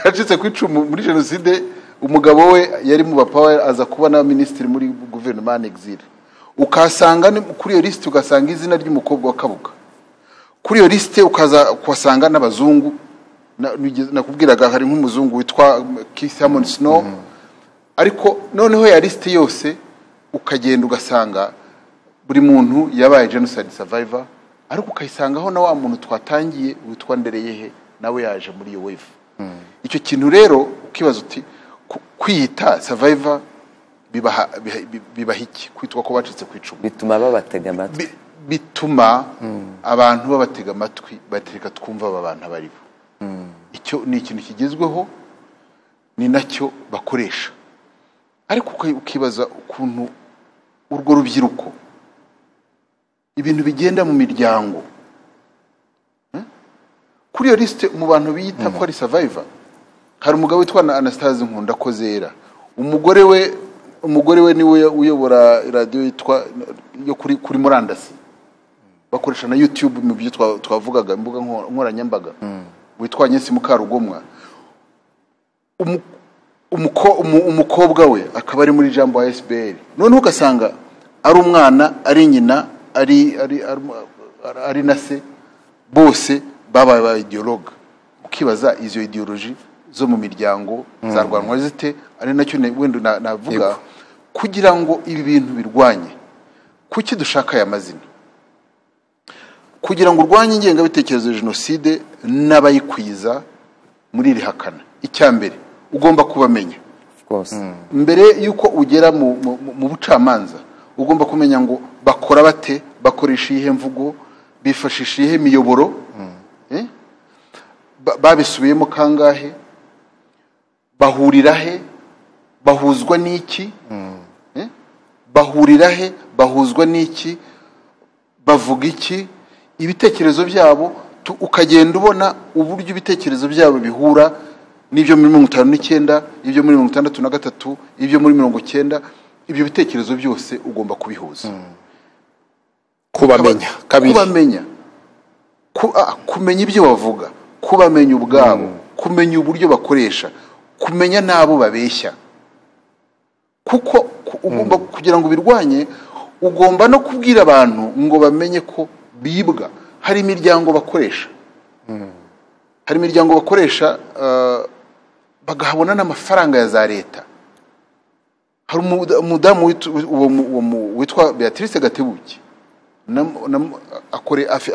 Yacitse ku icumu muri jenoside. Umugabo we yari mu bapawa aza kuba na ministre muri gouvernement en exil. Ukasanga kuri iyo liste ugasanga izina ry'umukobwa wa Kabuga. Kuri iyo liste ukaza kwasanga n'abazungu. Nakubwiraga hari nk'umuzungu witwa Keith Hammond Snow. Ariko noneho ya liste yose ukagenda ugasanga buri muntu yabaye genocide survivor, ariko ukayisangaho na wa muntu twatangiye witwa Ndereyehe nawe yaje muri iyo wave. Icyo kintu rero ukibaza uti kwiyita survivor bibaha iki? Kwitwa ko bacitse ku icumu bituma babatega amatwi, bituma abantu babatega amatwi batereka twumva aba bantu abari bo. Icyo ni ikintu kigezweho, ni nacyo bakoresha. Ariko ukibaza ukuntu urwo rubyiruko ibintu bigenda mu miryango. Kuri iyo liste mu bantu biyita ko ari survivor hari umugabo witwa Anastase Nkunda Kozera. Umugore we niwe uyobora radio yitwa yo kuri murandasi, bakoresha na YouTube mu byo twavugaga imbuga nkoranyambaga, witwa Agnes Mukarugomwa. Umukobwa we akaba ari muri Jambo ya SBL. Noneho ugasanga ari umwana, ari nyina, ari na se, bose babaye ba ideologue. Ukibaza izo ideology zo mu miryango zarwanwa zite? Ari nacyo wenda navuga kugira ngo ibi bintu birwanye. Kuki dushaka aya mazina? Kugira ngo urwanye ingengabitekerezo ya jenoside n'abayikwiza muri iri hakana. Icyambere ugomba kubamenya. Of course. Mbere yuko ugera mu bucamanza ugomba kumenya ngo bakora bate, bakoresha ihe mvugo, bifashisha ihe miyoboro, babisubiyemo kangahe, bahurira he, bahuzwa n'iki, bahurira he, bahuzwa n'iki, bavuga iki, ibitekerezo byabo ukagenda ubona uburyo ibitekerezo byabo bihura n'ibyo muri 59, ibyo muri 63, ibyo muri 90. Ibyo bitekerezo byose ugomba kubihuza. Kubamenya kabiri, kumenya ibyo bavuga, kubamenya ubwabo, kumenya uburyo bakoresha, kumenya nabo babeshya. Kuko ugomba kugira ngo birwanye, ugomba no kubwira abantu ngo bamenye ko bibwa. Hari imiryango bakoresha, hari imiryango bakoresha bagahabona n'amafaranga ya za leta. Hari umudamu witwa Beatrice Gatebuke,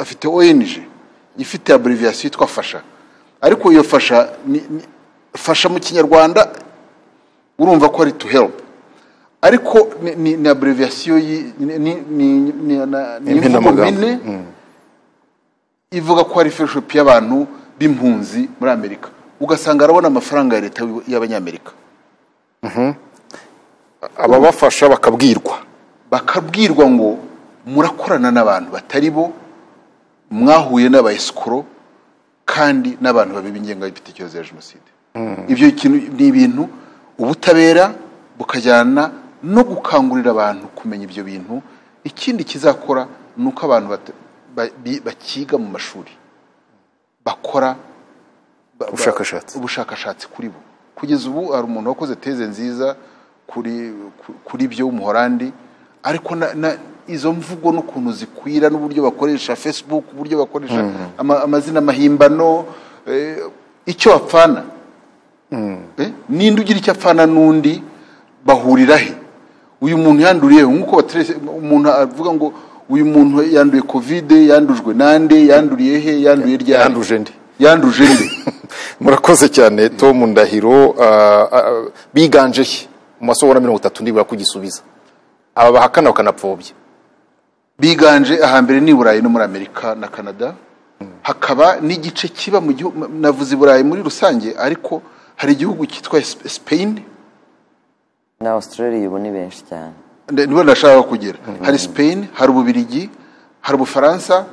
afite ONG ifite abbreviation yitwa Fasha. Ariko iyo Fasha mu Kinyarwanda urumva ko ari to help, ariko ni abbreviation ni ivuga ko ari fellowship y'abantu b'impunzi muri Amerika. Ugasanga arabona amafaranga ya leta y'abanyamerika. ababafasha bakabwirwa ngo murakorana n'abantu batari bo, mwahuye n'abayeskoro kandi n'abantu babiba ingengabitekerezo ya jenoside. Ibyo ni ibintu ubutabera bukajyana no gukangurira abantu kumenya ibyo bintu. Ikindi kizakora nuko abantu bakiga mu mashuri bakora ubushakashatsi kuri bo, kugeza ubu hari umuntu wakoze teze nziza kuri byo w'umuholandi, ariko izo mvugo n'ukuntu zikwira n'uburyo bakoresha Facebook, uburyo bakoresha amazina mahimbano, icyo apfana ninde ugira icyo apfana n'undi, bahurira he? Uyu muntu yanduriye nk'uko umuntu avuga ngo uyu muntu yanduye covid, yandujwe nande, yanduriye he, yanduye ryari, yanduje nde? Murakoze cyane Tom Ndahiro. Biganje mu masohora 30 nibura kugisubiza, aba bahakana bakanapfobya. Biganje ahambere ni Burayi no muri Amerika na Canada, hakaba n'igice kiba mu gihugu, navuze Burayi muri rusange, ariko hari igihugu cyitwa Spain na Australia, ubu ni benshi cyane, nibo ndashaka kugera. Hari Spain, hari Ububirigi, hari Ubufaransa,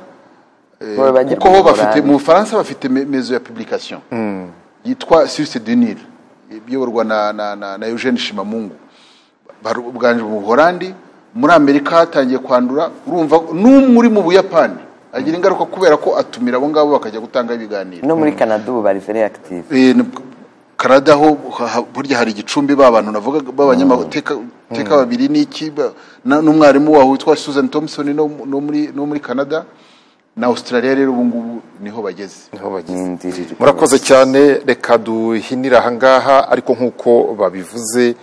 kuko ho bafite mu Bufaransa bafite mezo ya publication yitwa Source du Nil, biyorwa na Eugène Shimamungu. Bwanje mu Buholandi, muri Amerika hatangiye kwandura, urumva n'umuri mu Buyapani agira ingaruka kubera ko atumira abo ngabo bakajya gutanga ibiganiro. No muri Canada ubu bari very active. Canada ho burya hari igicumbi b'abantu navuga b'abanyamateka babiri n'iki n'umwarimu waho witwa Susan Thompson no muri Canada na Australia. Rero ubu ngubu niho bageze. Murakoze cyane, reka duhinira ahangaha, ariko nk'uko babivuze,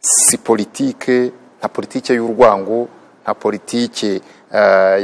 si politike, nta politike y'urwango, nta politike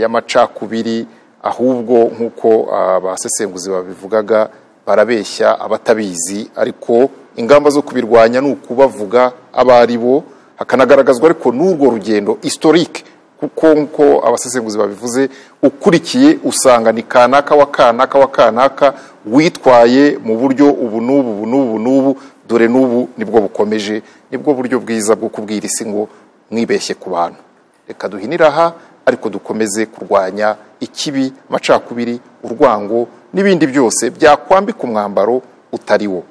y'amacakubiri, ahubwo nk'uko abasesenguzi babivugaga, barabeshya abatabizi, ariko ingamba zo kubirwanya ni ukubavuga abari bo, hakanagaragazwa ariko n'urwo rugendo historique, kuko nko abasesenguzi babivuze, ukurikiye usanga ni kanaka wa kanaka witwaye mu buryo ubu n'ubu, dore n'ubu nibwo bukomeje, nibwo buryo bwiza bwo kubwira isi ngo mwibeshye ku bantu. Reka duhinira aha, ariko dukomeze kurwanya ikibi, amacakubiri, urwango n'ibindi byose byakwambika umwambaro utari wo.